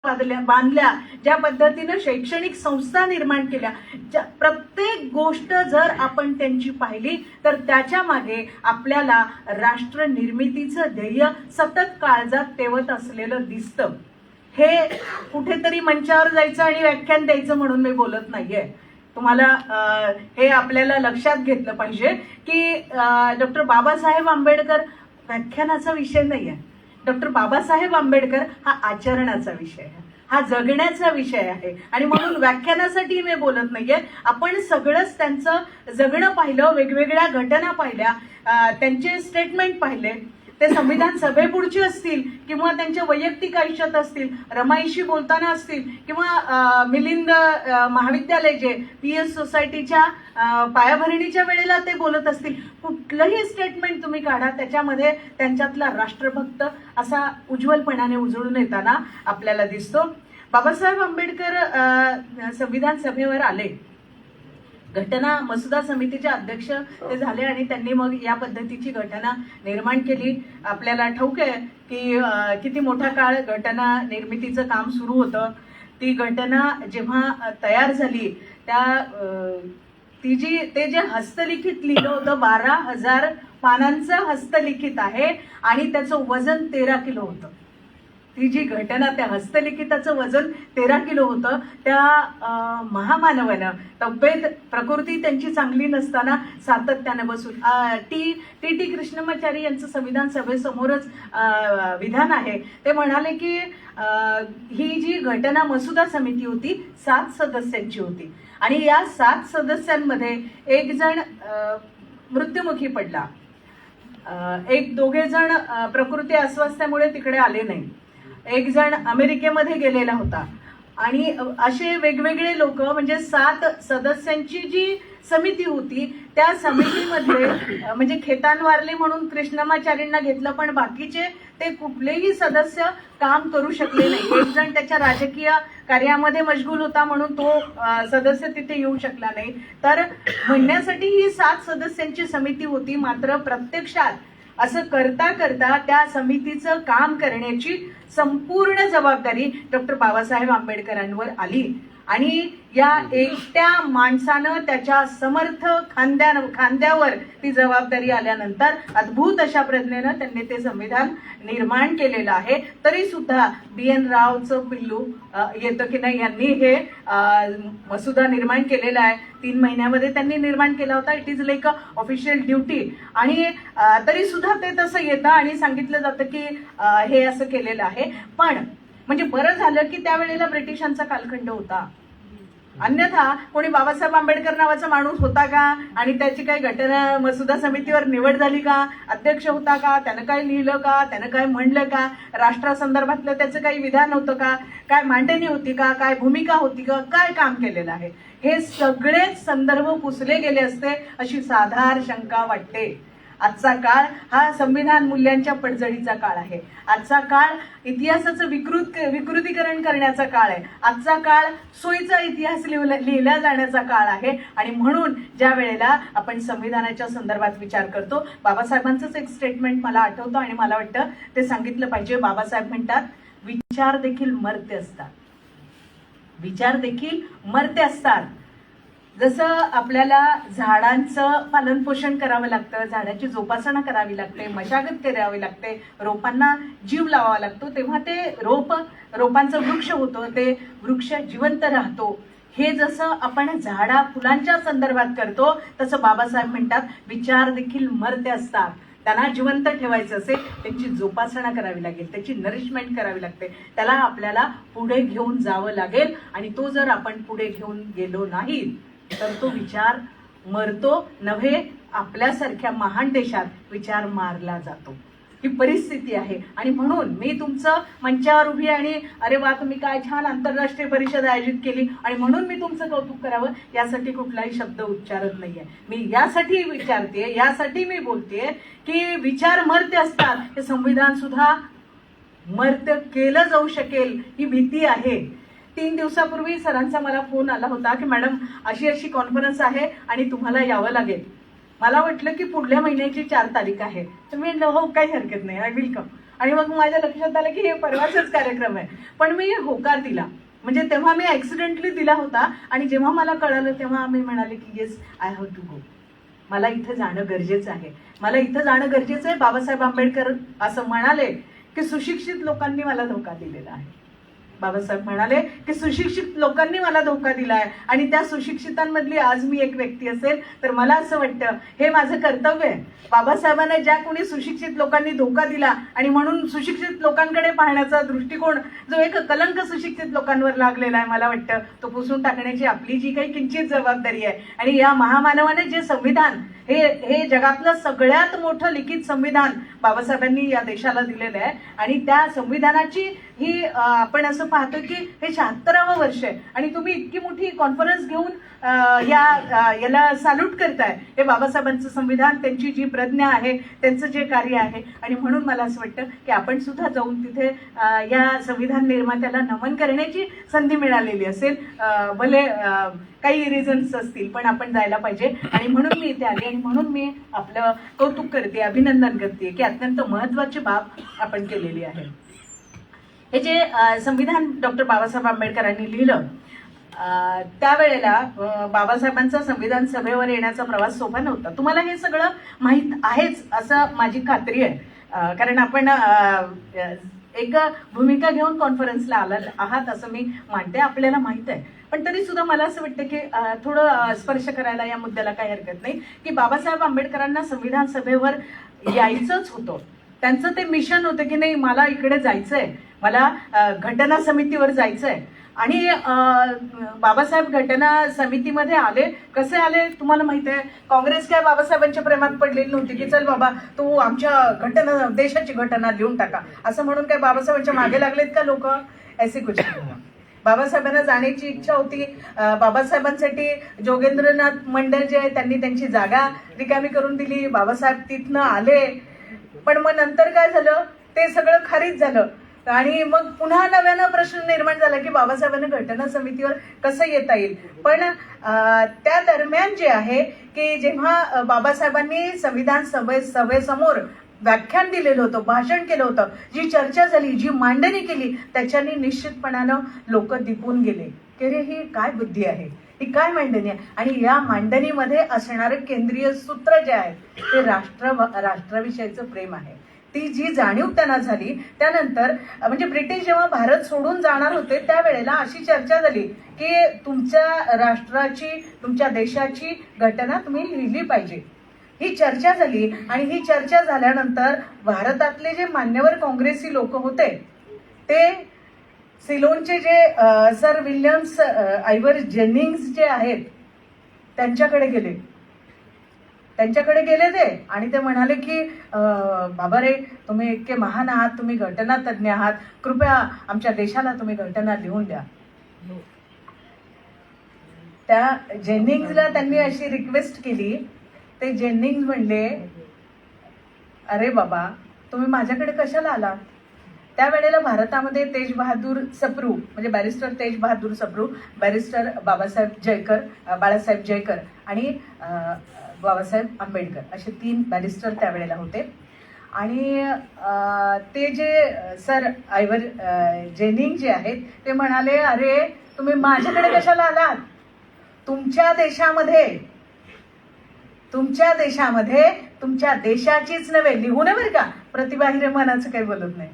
बांधल्या, ज्या पद्धतीने शैक्षणिक संस्था निर्माण केल्या, प्रत्येक गोष्ट जर आपण त्यांची पाहिली तर त्याच्या मागे आपल्याला राष्ट्र निर्मितीचं ध्येय सतत काळजात ठेवत असलेलं दिसतं. हे कुठेतरी मंचावर जायचं आणि व्याख्यान द्यायचं म्हणून मी बोलत नाहीये. तुम्हाला हे आपल्याला लक्षात घेतलं पाहिजे की डॉक्टर बाबासाहेब आंबेडकर व्याख्यानाचा विषय नाही आहे. डॉक्टर बाबासाहेब आंबेडकर हा आचरणाचा विषय आहे, हा जगण्याचा विषय आहे. आणि म्हणून व्याख्यानासाठी मी बोलत नाहीये. आपण सगळंच त्यांचं जगणं पाहिलं, वेगवेगळ्या घटना पाहिल्या, त्यांचे स्टेटमेंट पाहिले, ते संविधान सभेपुढचे असतील किंवा त्यांच्या वैयक्तिक आयुष्यात असतील, रमाईशी बोलताना असतील किंवा मिलिंद महाविद्यालय जे PS सोसायटीच्या पायाभरणीच्या वेळेला ते बोलत असतील, कुठलंही स्टेटमेंट तुम्ही काढा, त्याच्यामध्ये त्यांच्यातला राष्ट्रभक्त असा उज्ज्वलपणाने उजळून येताना आपल्याला दिसतो. बाबासाहेब आंबेडकर संविधान सभेवर आले, घटना मसुदा समितीचे अध्यक्ष ते झाले आणि त्यांनी मग या पद्धतीची घटना निर्माण केली. आपल्याला ठाऊक आहे की किती मोठा काळ घटना निर्मितीचं काम सुरू होतं. ती घटना जेव्हा तयार झाली ते जे हस्तलिखित लिहिलं होतं 12,000 पानांचं हस्तलिखित आहे आणि त्याचं वजन 13 किलो होतं. ती जी घटना, त्या हस्तलिखिताचं वजन 13 किलो होतं. त्या महामानवानं तब्येत प्रकृती त्यांची चांगली नसताना सातत्याने बसून टी कृष्णमाचारी यांचं संविधान सभेसमोरच विधान आहे. ते म्हणाले की ही जी घटना मसुदा समिती होती 7 सदस्यांची होती आणि या 7 सदस्यांमध्ये एक जण मृत्युमुखी पडला, दोघे जण प्रकृती अस्वास्थ्यामुळे तिकडे आले नाही, एक जण अमेरिकेमध्ये गेलेला होता आणि असे वेगवेगळे लोक, म्हणजे 7 सदस्यांची जी समिती होती त्या समितीमध्ये म्हणजे खेतानवारले म्हणून कृष्णमाचार्यांना घेतलं, पण बाकीचे ते कुठलेही सदस्य काम करू शकले नाही. एक जण त्याच्या राजकीय कार्यामध्ये मशगूल होता म्हणून तो सदस्य तिथे येऊ शकला नाही. तर म्हणण्यासाठी ही 7 सदस्यांची समिती होती, मात्र प्रत्यक्षात असं करता करता त्या समितीचं काम करण्याची संपूर्ण जबाबदारी डॉक्टर बाबासाहेब आंबेडकरांवर आली आणि या एकट्या माणसानं त्याच्या समर्थ खांद्यावर ती जबाबदारी आल्यानंतर अद्भुत अशा प्रज्ञेनं त्यांनी ते संविधान निर्माण केलेलं आहे. तरी सुद्धा BN रावचं पिल्लू येतं की नाही, यांनी हे मसुदा निर्माण केलेला आहे. 3 महिन्यामध्ये त्यांनी निर्माण केला होता. It is like a official duty. आणि तरी सुद्धा ते तसं येतं आणि सांगितलं जातं की हे असं केलेलं आहे. पण म्हणजे बरं झालं की त्यावेळेला ब्रिटिशांचा कालखंड होता, अन्यथा कोणी बाबासाहेब आंबेडकर नावाचा माणूस होता का आणि त्याची काही घटना मसुदा समितीवर निवड झाली का, अध्यक्ष होता का, त्यानं काय लिहिलं का, त्यानं काय म्हणलं का, राष्ट्रासंदर्भातलं त्याचं काही विधान होतं का, काय मांडणी होती का, काय भूमिका होती का, काय काम केलेलं आहे, हे सगळेच संदर्भ पुसले गेले असते अशी साधार शंका वाटते. आजचा काळ हा संविधान मूल्यांच्या पडझडीचा काळ आहे. आजचा काळ इतिहासाचं विकृतीकरण करण्याचा काळ आहे. आजचा काळ सोयीचा इतिहास लिहिला जाण्याचा काळ आहे. आणि म्हणून ज्या वेळेला आपण संविधानाच्या संदर्भात विचार करतो, बाबासाहेबांचंच एक स्टेटमेंट मला आठवतं आणि मला वाटतं ते सांगितलं पाहिजे. बाबासाहेब म्हणतात, विचार देखील मर्त्य असतात, विचार देखील मर्त्य असतात. जसं आपल्याला झाडांचं पालन पोषण करावं लागतं, झाडाची जोपासना करावी लागते, मशागत करावी लागते, रोपांना जीव लावावा लागतो, तेव्हा ते रोपांचं वृक्ष होतं, ते वृक्ष जिवंत राहतो. हे जसं आपण झाडा फुलांच्या संदर्भात करतो, तसं बाबासाहेब म्हणतात विचार देखील मर्त्य असतात. त्यांना जिवंत ठेवायचं असेल, त्याची जोपासना करावी लागेल, त्याची नरिशमेंट करावी लागते, त्याला आपल्याला पुढे घेऊन जावं लागेल. आणि तो जर आपण पुढे घेऊन गेलो नाही तर तो विचार मरतो नव्हे, आपल्यासारख्या महान देशात विचार मारला जातो. ही परिस्थिती आहे. आणि म्हणून मी तुमचं मंचावर उभी आणि अरे वा तुम्ही काय छान आंतरराष्ट्रीय परिषद आयोजित केली आणि म्हणून मी तुमचं कौतुक करावं यासाठी कुठलाही शब्द उच्चारत नाहीये. मी यासाठी विचारते, यासाठी मी बोलतेय की विचार मर्त्य असतात. हे संविधान सुद्धा मर्त्य केलं जाऊ शकेल ही भीती आहे. 3 दिवसापूर्वी सरांचा मला फोन आला होता की मॅडम अशी अशी कॉन्फरन्स आहे आणि तुम्हाला यावं लागेल. मला वाटलं की पुढल्या महिन्याची 4 तारीख आहे. तर मी म्हणलं हो काही हरकत नाही, आय विल कम. आणि मग माझ्या लक्षात आलं की हे परवाचाच कार्यक्रम आहे. पण मी होकार दिला, म्हणजे तेव्हा मी ऍक्सिडेंटली दिला होता आणि जेव्हा मला कळालं तेव्हा मी म्हणाले की yes, I have to go. मला इथं जाणं गरजेचं आहे, मला इथं जाणं गरजेचं आहे. बाबासाहेब आंबेडकर असं म्हणाले की सुशिक्षित लोकांनी मला धोका दिलेला आहे. बाबासाहेब म्हणाले की सुशिक्षित लोकांनी मला धोका दिला आहे आणि त्या सुशिक्षितांमधली आज मी एक व्यक्ती असेल तर मला असं वाटतं हे माझं कर्तव्य आहे. बाबासाहेबांना ज्या कोणी सुशिक्षित लोकांनी धोका दिला आणि म्हणून सुशिक्षित लोकांकडे पाहण्याचा दृष्टिकोन जो एक कलंक सुशिक्षित लोकांवर लागलेला आहे, मला वाटतं तो पुसून टाकण्याची आपली जी काही किंचित जबाबदारी आहे. आणि या महामानवाने जे संविधान हे जगातलं सगळ्यात मोठं लिखित संविधान बाबासाहेबांनी या देशाला दिलेलं आहे आणि त्या संविधानाची ही आपण असं पाहतो की हे 76वं वर्ष आहे आणि तुम्ही इतकी मोठी कॉन्फरन्स घेऊन याला सॅल्यूट करताय. हे बाबासाहेबांचं संविधान, त्यांची जी प्रज्ञा आहे, त्यांचं जे कार्य आहे. आणि म्हणून मला असं वाटतं की आपण सुद्धा जाऊन तिथे या संविधान निर्मात्याला नमन करण्याची संधी मिळालेली असेल. भले काही रिझन्स असतील पण आपण जायला पाहिजे आणि म्हणून मी इथे आले आणि म्हणून मी आपलं कौतुक करते, अभिनंदन करते की अत्यंत महत्त्वाची बाब आपण केलेली आहे. हे जे संविधान डॉक्टर बाबासाहेब आंबेडकरांनी लिहिलं त्यावेळेला बाबासाहेबांचा संविधान सभेवर येण्याचा प्रवास सोपा नव्हता. तुम्हाला हे सगळं माहीत आहेच असं माझी खात्री आहे, कारण आपण एक भूमिका घेऊन कॉन्फरन्सला आहात असं मी मानते, आपल्याला माहीत आहे. पण तरी सुद्धा मला असं वाटतं की थोडं स्पर्श करायला या मुद्द्याला काही हरकत नाही की बाबासाहेब आंबेडकरांना संविधान सभेवर यायचंच होतं. त्यांचं ते मिशन होतं की नाही, मला इकडे जायचंय, मला घटना समितीवर जायचंय. आणि बाबासाहेब घटना समितीमध्ये आले. कसे आले तुम्हाला माहिती आहे, काँग्रेस काय बाबासाहेबांच्या प्रेमात पडलेली नव्हती की चल बाबा तू आमच्या घटना, देशाची घटना लिहून टाका असं म्हणून काय बाबासाहेबांच्या मागे लागलेत का लोक? ऐसे कुछ नाही. बाबासाहेबांना जाण्याची इच्छा होती. बाबासाहेबांसाठी जोगेंद्रनाथ मंडल जे आहे त्यांनी त्यांची जागा रिकामी करून दिली. बाबासाहेब तिथनं आले. पण मग नंतर काय झालं, ते सगळं खारिज झालं आणि मग पुन्हा नव्यानं प्रश्न निर्माण झाला की बाबासाहेबांना घटना समितीवर कसं येता येईल. पण त्या दरम्यान जे आहे की जेव्हा बाबासाहेबांनी संविधान सभेसमोर व्याख्यान दिलेलं होतं, भाषण केलं होतं, जी चर्चा झाली, जी मांडणी केली, त्याच्यानी निश्चितपणानं लोक दिपून गेले की रे ही काय बुद्धी आहे, ही काय मांडणी आहे. आणि या मांडणीमध्ये असणारं केंद्रीय सूत्र जे आहे ते राष्ट्राविषयीचं प्रेम आहे. ती जी जाणीव त्यांना झाली त्यानंतर, म्हणजे ब्रिटिश जेव्हा भारत सोडून जाणार होते त्यावेळेला अशी चर्चा झाली की तुमच्या राष्ट्राची, तुमच्या देशाची घटना तुम्ही लिहिली पाहिजे. ही चर्चा झाली आणि ही चर्चा झाल्यानंतर भारतातले जे मान्यवर काँग्रेसी लोक होते ते सिलोनचे जे सर विल्यम्स आयव्हर जेनिंग्स जे आहेत त्यांच्याकडे गेले ते आणि ते म्हणाले की बाबा रे, तुम्ही इतके महान आहात, तुम्ही घटना तज्ञ आहात, कृपया आमच्या देशाला तुम्ही घटना लिहून द्या. त्या जेनिंग्सला त्यांनी अशी रिक्वेस्ट केली. ते जेनिंग्स म्हणले, अरे बाबा तुम्ही माझ्याकडे कशाला आला? त्यावेळेला भारतामध्ये तेज बहादूर सप्रू, म्हणजे बॅरिस्टर तेज बहादूर सप्रू, बॅरिस्टर बाळासाहेब जयकर आणि बाबासाहेब आंबेडकर असे 3 बॅरिस्टर त्यावेळेला होते. आणि ते जे सर आयव्हर जेनिंग जे आहेत ते म्हणाले, अरे तुम्ही माझ्याकडे कशाला आलात? तुमच्या देशाचीच नव्हे, लिहू नये बरं का, प्रतिभा हिरेमनाचं काही बोलत नाही,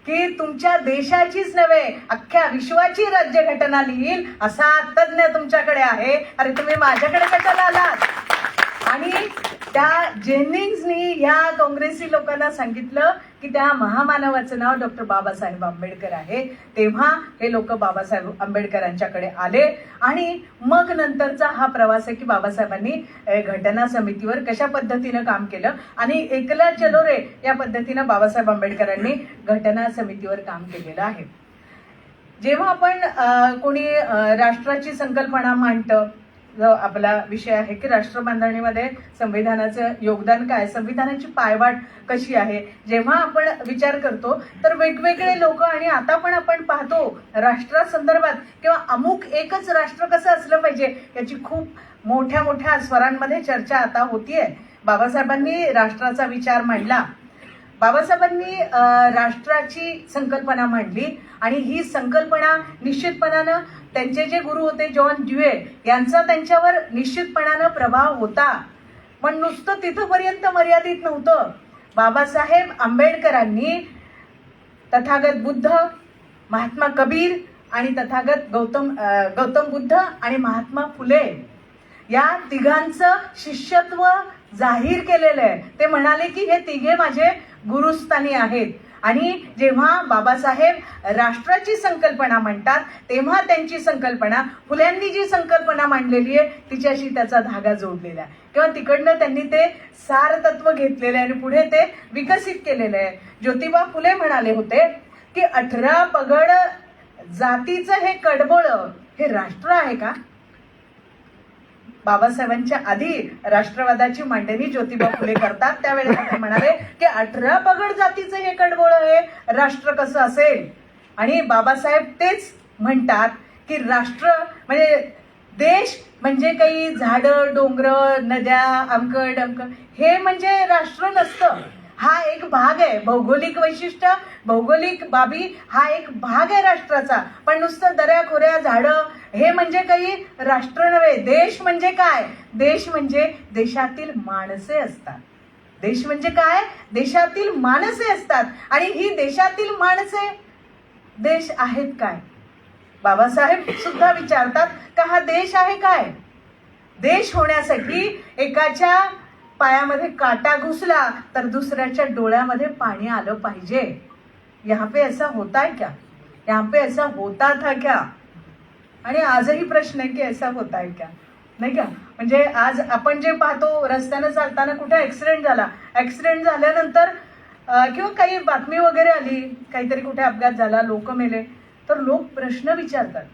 की तुमच्या देशाचीच नव्हे अख्ख्या विश्वाची राज्यघटना लिहील असा तज्ञ तुमच्याकडे आहे. अरे तुम्ही माझ्याकडे कशाला आलात? आणि त्या जेनिंग्सनी या काँग्रेसी लोकांना सांगितलं की त्या महामानवाचं नाव डॉक्टर बाबासाहेब आंबेडकर आहे. तेव्हा हे लोक बाबासाहेब आंबेडकरांच्याकडे आले आणि मग नंतरचा हा प्रवास आहे की बाबासाहेबांनी घटना समितीवर कशा पद्धतीनं काम केलं आणि एकला चलो रे या पद्धतीनं बाबासाहेब आंबेडकरांनी घटना समितीवर काम केलेलं आहे. जेव्हा आपण कोणी राष्ट्राची संकल्पना मांडतं, जो आपला विषय आहे की राष्ट्रबांधणीमध्ये संविधानाचं योगदान काय, संविधानाची पायवाट कशी आहे, जेव्हा आपण विचार करतो तर वेगवेगळे लोक, आणि आता पण आपण पाहतो राष्ट्रासंदर्भात किंवा अमुक एकच राष्ट्र कसं असलं पाहिजे याची खूप मोठ्या मोठ्या स्वरांमध्ये चर्चा आता होतीये. बाबासाहेबांनी राष्ट्राचा विचार मांडला. बाबासाहेबांनी राष्ट्राची संकल्पना मांडली आणि ही संकल्पना निश्चितपणानं त्यांचे जे गुरु होते जॉन ड्यूए यांचा त्यांच्यावर निश्चितपणानं प्रभाव होता, पण नुसतं तिथपर्यंत मर्यादित नव्हतं. बाबासाहेब आंबेडकरांनी तथागत बुद्ध, महात्मा कबीर आणि तथागत गौतम बुद्ध आणि महात्मा फुले या तिघांचं शिष्यत्व जाहीर केलेलं आहे. ते म्हणाले की हे तिघे माझे गुरुस्थानी आहेत. आणि जेव्हा बाबासाहेब राष्ट्राची संकल्पना मांडतात तेव्हा त्यांची संकल्पना, फुल्यांनी जी संकल्पना मांडलेली आहे तिच्याशी त्याचा धागा जोडलेला आहे किंवा तिकडनं त्यांनी ते सारतत्व घेतलेलं आहे आणि पुढे ते विकसित केलेलं आहे. ज्योतिबा फुले म्हणाले होते की 18 पगड जातीचं हे कडबोळ हे राष्ट्र आहे का? बाबासाहेबांच्या आधी राष्ट्रवादाची मांडणी ज्योतिबा फुले करतात त्यावेळेला ते म्हणाले की 18 पगड जातीचं हे कडबोळ हे राष्ट्र कसं असेल? आणि बाबासाहेब तेच म्हणतात की राष्ट्र म्हणजे देश म्हणजे काही झाडं, डोंगर, नद्या, अमकं डमकं हे म्हणजे राष्ट्र नसतं. हा एक भाग आहे, भौगोलिक वैशिष्ट्य, भौगोलिक बाबी हा एक भाग आहे राष्ट्राचा. पण नुसतं दऱ्या खोऱ्या झाडं हे म्हणजे काही राष्ट्र नव्हे. देश म्हणजे काय? देश म्हणजे देशातील माणसे असतात. देश म्हणजे काय? देशातील माणसे असतात. आणि ही देशातील माणसे देश आहेत काय? बाबासाहेब सुद्धा विचारतात का हा देश आहे काय? देश होण्यासाठी एकाच्या पायामध्ये काटा घुसला तर दुसऱ्याच्या डोळ्यामध्ये पाणी आलं पाहिजे. यहाँ पे ऐसा होता है क्या? यहाँ पे ऐसा होता था क्या? आणि आजही प्रश्न आहे की ऐसा होता है क्या, नाही का? म्हणजे आज आपण जे पाहतो रस्त्यानं चालताना कुठे ऍक्सिडेंट झाला, ऍक्सिडेंट झाल्यानंतर किंवा काही बातमी वगैरे आली, काहीतरी कुठे अपघात झाला, लोक मेले, तर लोक प्रश्न विचारतात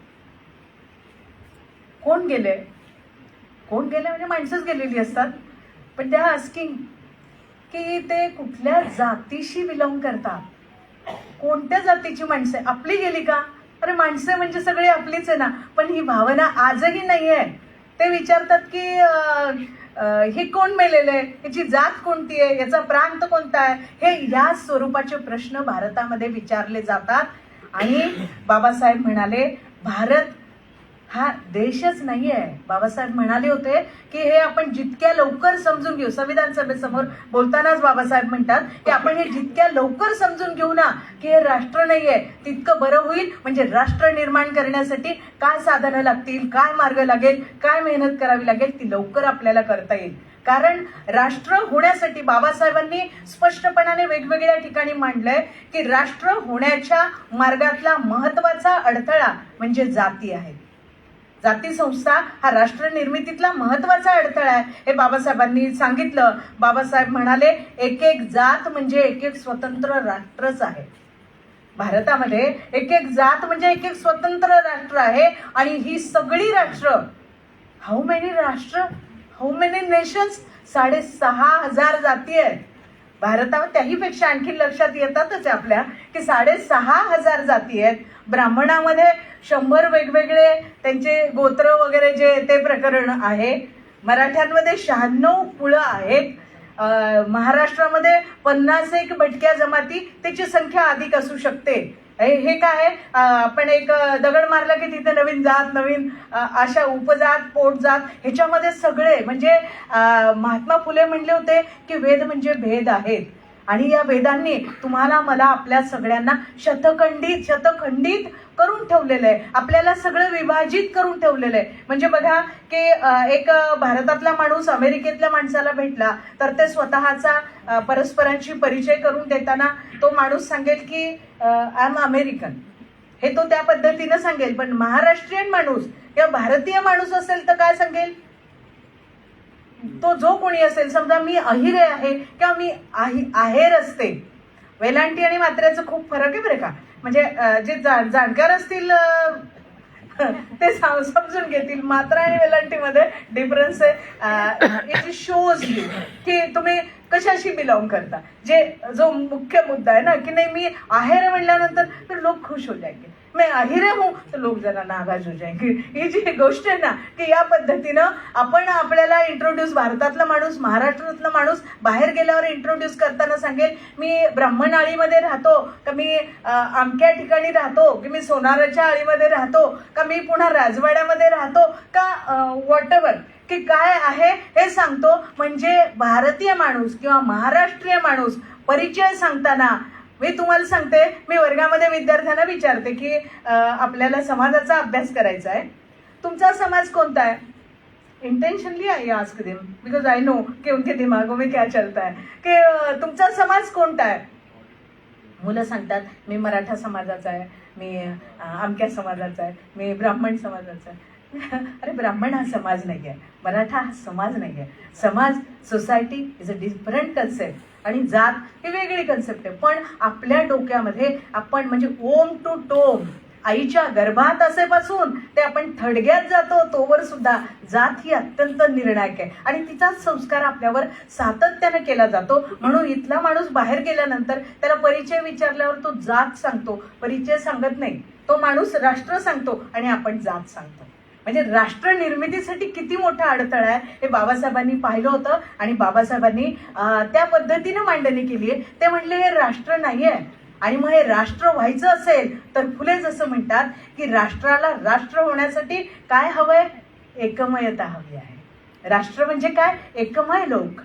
कोण गेले? कोण गेले म्हणजे माणसंच गेलेली असतात. पण त्या आस्किंग की ते कुठल्या जातीशी बिलॉंग करतात, कोणत्या जातीची माणसं? आपली गेली का? अरे माणसं म्हणजे सगळे आपलीच आहे ना. पण ही भावना आजही नाही आहे. ते विचारतात की हे कोण मेलेलं आहे, याची जात कोणती आहे, याचा प्रांत कोणता आहे, हे या स्वरूपाचे प्रश्न भारतामध्ये विचारले जातात. आणि बाबासाहेब म्हणाले भारत हा देशच नाही आहे. बाबासाहेब म्हणाले होते की हे आपण जितक्या लवकर समजून घेऊ, संविधान सभेसमोर बोलतानाच बाबासाहेब म्हणतात की आपण हे जितक्या लवकर समजून घेऊ ना की हे राष्ट्र नाही आहे तितकं बरं होईल. म्हणजे राष्ट्र निर्माण करण्यासाठी काय साधनं लागतील, काय मार्ग लागेल, काय मेहनत करावी लागेल ती लवकर आपल्याला करता येईल. कारण राष्ट्र होण्यासाठी बाबासाहेबांनी स्पष्टपणाने वेगवेगळ्या ठिकाणी मांडलंय की राष्ट्र होण्याच्या मार्गातला महत्वाचा अडथळा म्हणजे जाती आहे. जाती संस्था हा राष्ट्र निर्मितीतला महत्वाचा अडथळा आहे हे बाबासाहेबांनी सांगितलं. बाबासाहेब म्हणाले एक एक जात म्हणजे एक एक स्वतंत्र राष्ट्रच आहे. भारतामध्ये एक एक जात म्हणजे एक एक स्वतंत्र राष्ट्र आहे. आणि ही सगळी राष्ट्र, हाऊ मेनी राष्ट्र, हाऊ मेनी नेशन्स, 6,500 जाती आहेत भारतामध्ये. त्याहीपेक्षा आणखी लक्षात येतातच आपल्या की 6,500 जाती आहेत. ब्राह्मणामध्ये 100 वेगवेगळे त्यांचे गोत्र वगैरे जे ते प्रकरण आहे. मराठ्यांमध्ये 96 कुळं आहेत. महाराष्ट्रामध्ये 51 भटक्या जमाती, त्याची संख्या अधिक असू शकते. हे काय आपण एक दगड मारला की तिथे नवीन जात, नवीन अशा उपजात, पोटजात, ह्याच्यामध्ये सगळे म्हणजे महात्मा फुले म्हणले होते की वेद म्हणजे भेद आहेत. आणि या वेदांनी तुम्हाला मला आपल्या सगळ्यांना शतखंडित करून ठेवलेलं आहे. आपल्याला सगळं विभाजित करून ठेवलेलं आहे. म्हणजे बघा की एक भारतातला माणूस अमेरिकेतल्या माणसाला भेटला तर ते स्वतःचा परस्परांशी परिचय करून देताना तो माणूस सांगेल की आय एम अमेरिकन, हे तो त्या पद्धतीनं सांगेल. पण महाराष्ट्रीयन माणूस किंवा भारतीय माणूस असेल तर काय सांगेल? तो जो कोणी असेल, समजा मी अहिरे आहे किंवा मी आहेर असते. वेलांटी आणि मात्र्याचं खूप फरक आहे बरं का. म्हणजे जे जाणकार असतील ते समजून घेतील. मात्रा आणि वेलांटीमध्ये डिफरन्स आहे. इट शोज यू की तुम्ही कशाशी बिलॉंग करता, जो मुख्य मुद्दा आहे ना, की नाही मी आहेर म्हणल्यानंतर तर लोक खुश हो जाएंगे, मैं अहिरे हूं तो लोक जरा नाराज हो जाएंगे. ही जी गोष्ट आहे ना, की या पद्धतीनं आपण आपल्याला इंट्रोड्यूस, भारतातला माणूस, महाराष्ट्रातला माणूस बाहेर गेल्यावर इंट्रोड्यूस करताना सांगेल मी ब्राह्मण आळीमध्ये राहतो, का मी अमक्या ठिकाणी राहतो, की मी सोनाराच्या आळीमध्ये राहतो, का मी पुन्हा राजवाड्यामध्ये राहतो, का व्हॉटएव्हर की काय आहे हे सांगतो. म्हणजे भारतीय माणूस किंवा महाराष्ट्रीय माणूस परिचय सांगताना मी तुम्हाला सांगते, मी वर्गामध्ये विद्यार्थ्यांना विचारते की आपल्याला समाजाचा अभ्यास करायचा आहे, तुमचा समाज कोणता आहे. Intentionally I ask them because I know कि उनके दिमागों में क्या चलता है, की तुमचा समाज कोणता आहे. मुलं सांगतात मी मराठा समाजाचा आहे, मी अमक्या समाजाचा आहे, मी ब्राह्मण समाजाचा आहे. अरे ब्राह्मण हा समाज नाही आहे, मराठा हा समाज नाही आहे. समाज, society is a different concept आणि जात ही वेगळी कन्सेप्ट आहे. पण आपल्या डोक्यामध्ये आपण म्हणजे ओम टू टोम, आईच्या गर्भात असेपासून ते आपण थडग्यात जातो तोवर सुद्धा जात ही अत्यंत निर्णायक आहे आणि तिचाच संस्कार आपल्यावर सातत्यानं केला जातो. म्हणून इथला माणूस बाहेर गेल्यानंतर त्याला परिचय विचारल्यावर तो जात सांगतो, परिचय सांगत नाही. तो माणूस राष्ट्र सांगतो आणि आपण जात सांगतो. म्हणजे राष्ट्र निर्मितीसाठी किती मोठा अडथळा आहे हे बाबासाहेबांनी पाहिलं होतं आणि बाबासाहेबांनी त्या पद्धतीनं मांडणी केली आहे. ते म्हणले हे राष्ट्र नाही आहे आणि मग हे राष्ट्र व्हायचं असेल तर फुले जसं म्हणतात की राष्ट्राला राष्ट्र होण्यासाठी काय हवंय, एकमयता हवी आहे. राष्ट्र म्हणजे काय, एकमय लोक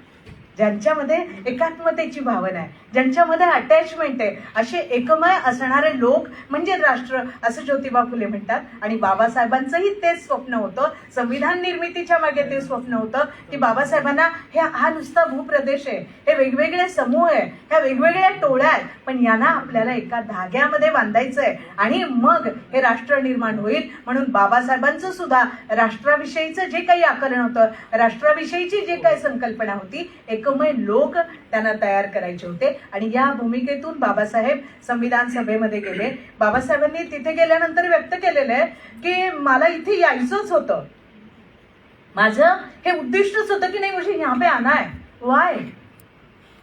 ज्यांच्यामध्ये एकात्मतेची भावना आहे, ज्यांच्यामध्ये अटॅचमेंट आहे, असे एकमय असणारे लोक म्हणजे राष्ट्र, असं ज्योतिबा फुले म्हणतात. आणि बाबासाहेबांचंही तेच स्वप्न होतं. संविधान निर्मितीच्या मागे ते स्वप्न होतं की बाबासाहेबांना हा नुसता भूप्रदेश आहे, हे वेगवेगळे समूह आहे, ह्या वेगवेगळ्या टोळ्या आहेत, पण यांना आपल्याला एका धाग्यामध्ये बांधायचं आहे आणि मग हे राष्ट्र निर्माण होईल. म्हणून बाबासाहेबांचं सुद्धा राष्ट्राविषयीचं जे काही आकलन होतं, राष्ट्राविषयीची जे काही संकल्पना होती, एकमय लोक त्यांना तयार करायचे होते. आणि या भूमिकेतून बाबासाहेब संविधान सभेमध्ये गेले. बाबासाहेबांनी तिथे गेल्यानंतर व्यक्त केलेलं आहे की मला इथे यायचंच होतं, माझं हे उद्दिष्टच होतं की नाही मुझे यहाँ पे आना है. वाय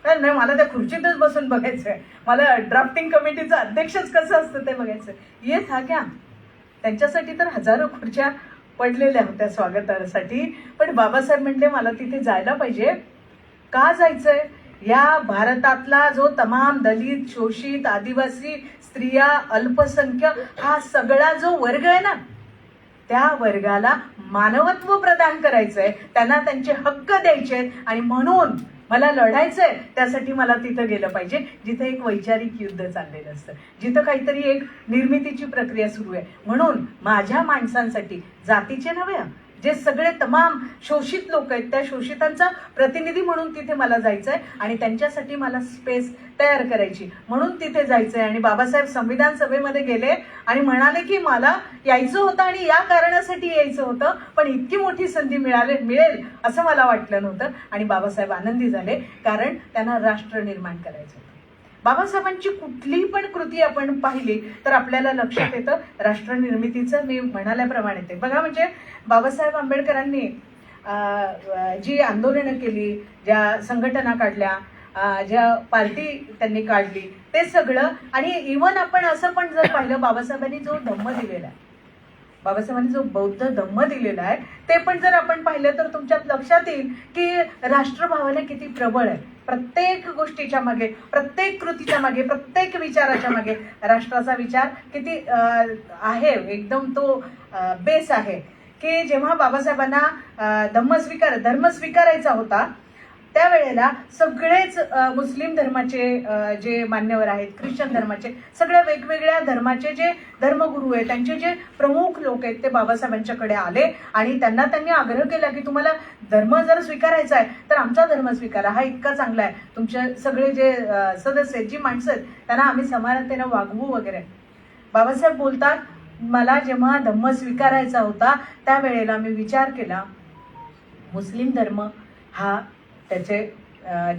तर नाही, मला त्या खुर्चीतच बसून बघायचंय, मला ड्राफ्टिंग कमिटीचं अध्यक्षच कसं असतं ते बघायचं. ये था क्या. त्यांच्यासाठी तर हजारो खुर्च्या पडलेल्या होत्या स्वागतासाठी, पण बाबासाहेब म्हणले मला तिथे जायला पाहिजे. का जायचंय, या भारतातला जो तमाम दलित, शोषित, आदिवासी, स्त्रिया, अल्पसंख्याक हा सगळा जो वर्ग आहे ना, त्या वर्गाला मानवत्व प्रदान करायचंय, त्यांना त्यांचे हक्क द्यायचे आणि म्हणून मला लढायचंय. त्यासाठी मला तिथं गेलं पाहिजे जिथे एक वैचारिक युद्ध चाललेलं असतं, जिथं काहीतरी एक निर्मितीची प्रक्रिया सुरू आहे. म्हणून माझ्या माणसांसाठी, जातीचे नव्हे, जे सगळे तमाम शोषित लोक आहेत, त्या शोषितांचा प्रतिनिधी म्हणून तिथे मला जायचंय आणि त्यांच्यासाठी मला स्पेस तयार करायची, म्हणून तिथे जायचंय. आणि बाबासाहेब संविधान सभेमध्ये गेले आणि म्हणाले की मला यायचं होतं आणि या कारणासाठी यायचं होतं, पण इतकी मोठी संधी मिळेल असं मला वाटलं नव्हतं. आणि बाबासाहेब आनंदी झाले कारण त्यांना राष्ट्र निर्माण करायचं होतं. बाबासाहेबांची कुठलीही पण कृती आपण पाहिली तर आपल्याला लक्षात येतं राष्ट्र निर्मितीचं. मी म्हणाल्याप्रमाणे ते बघा, म्हणजे बाबासाहेब आंबेडकरांनी जी आंदोलनं केली, ज्या संघटना काढल्या, ज्या पार्टी त्यांनी काढली, ते सगळं. आणि इव्हन आपण असं पण जर पाहिलं, बाबासाहेबांनी जो धम्म दिलेला आहे, बाबासाहेबांनी जो बौद्ध धम्म दिलेला आहे, ते पण जर आपण पाहिलं तर तुमच्यात लक्षात येईल की राष्ट्रभावना किती प्रबळ आहे. प्रत्येक गोष्टीच्या मागे, प्रत्येक कृतीच्या मागे, प्रत्येक विचाराच्या मागे राष्ट्राचा विचार किती आहे, एकदम तो बेस आहे. की जेव्हा बाबासाहेबांना धर्म स्वीकारायचा होता त्यावेळेला सगळेच मुस्लिम धर्माचे जे मान्यवर आहेत, ख्रिश्चन धर्माचे, सगळ्या वेगवेगळ्या धर्माचे जे धर्मगुरू आहेत, त्यांचे जे प्रमुख लोक आहेत, ते बाबासाहेबांच्याकडे आले आणि त्यांनी आग्रह केला की तुम्हाला धर्म जर स्वीकारायचा आहे तर आमचा धर्म स्वीकारा, हा इतका चांगला आहे, तुमचे सगळे जे सदस्य आहेत, जी माणसं आहेत, त्यांना आम्ही समानतेनं वागवू वगैरे. बाबासाहेब बोलतात, मला जेव्हा धम्म स्वीकारायचा होता त्यावेळेला मी विचार केला, मुस्लिम धर्म हा त्याचे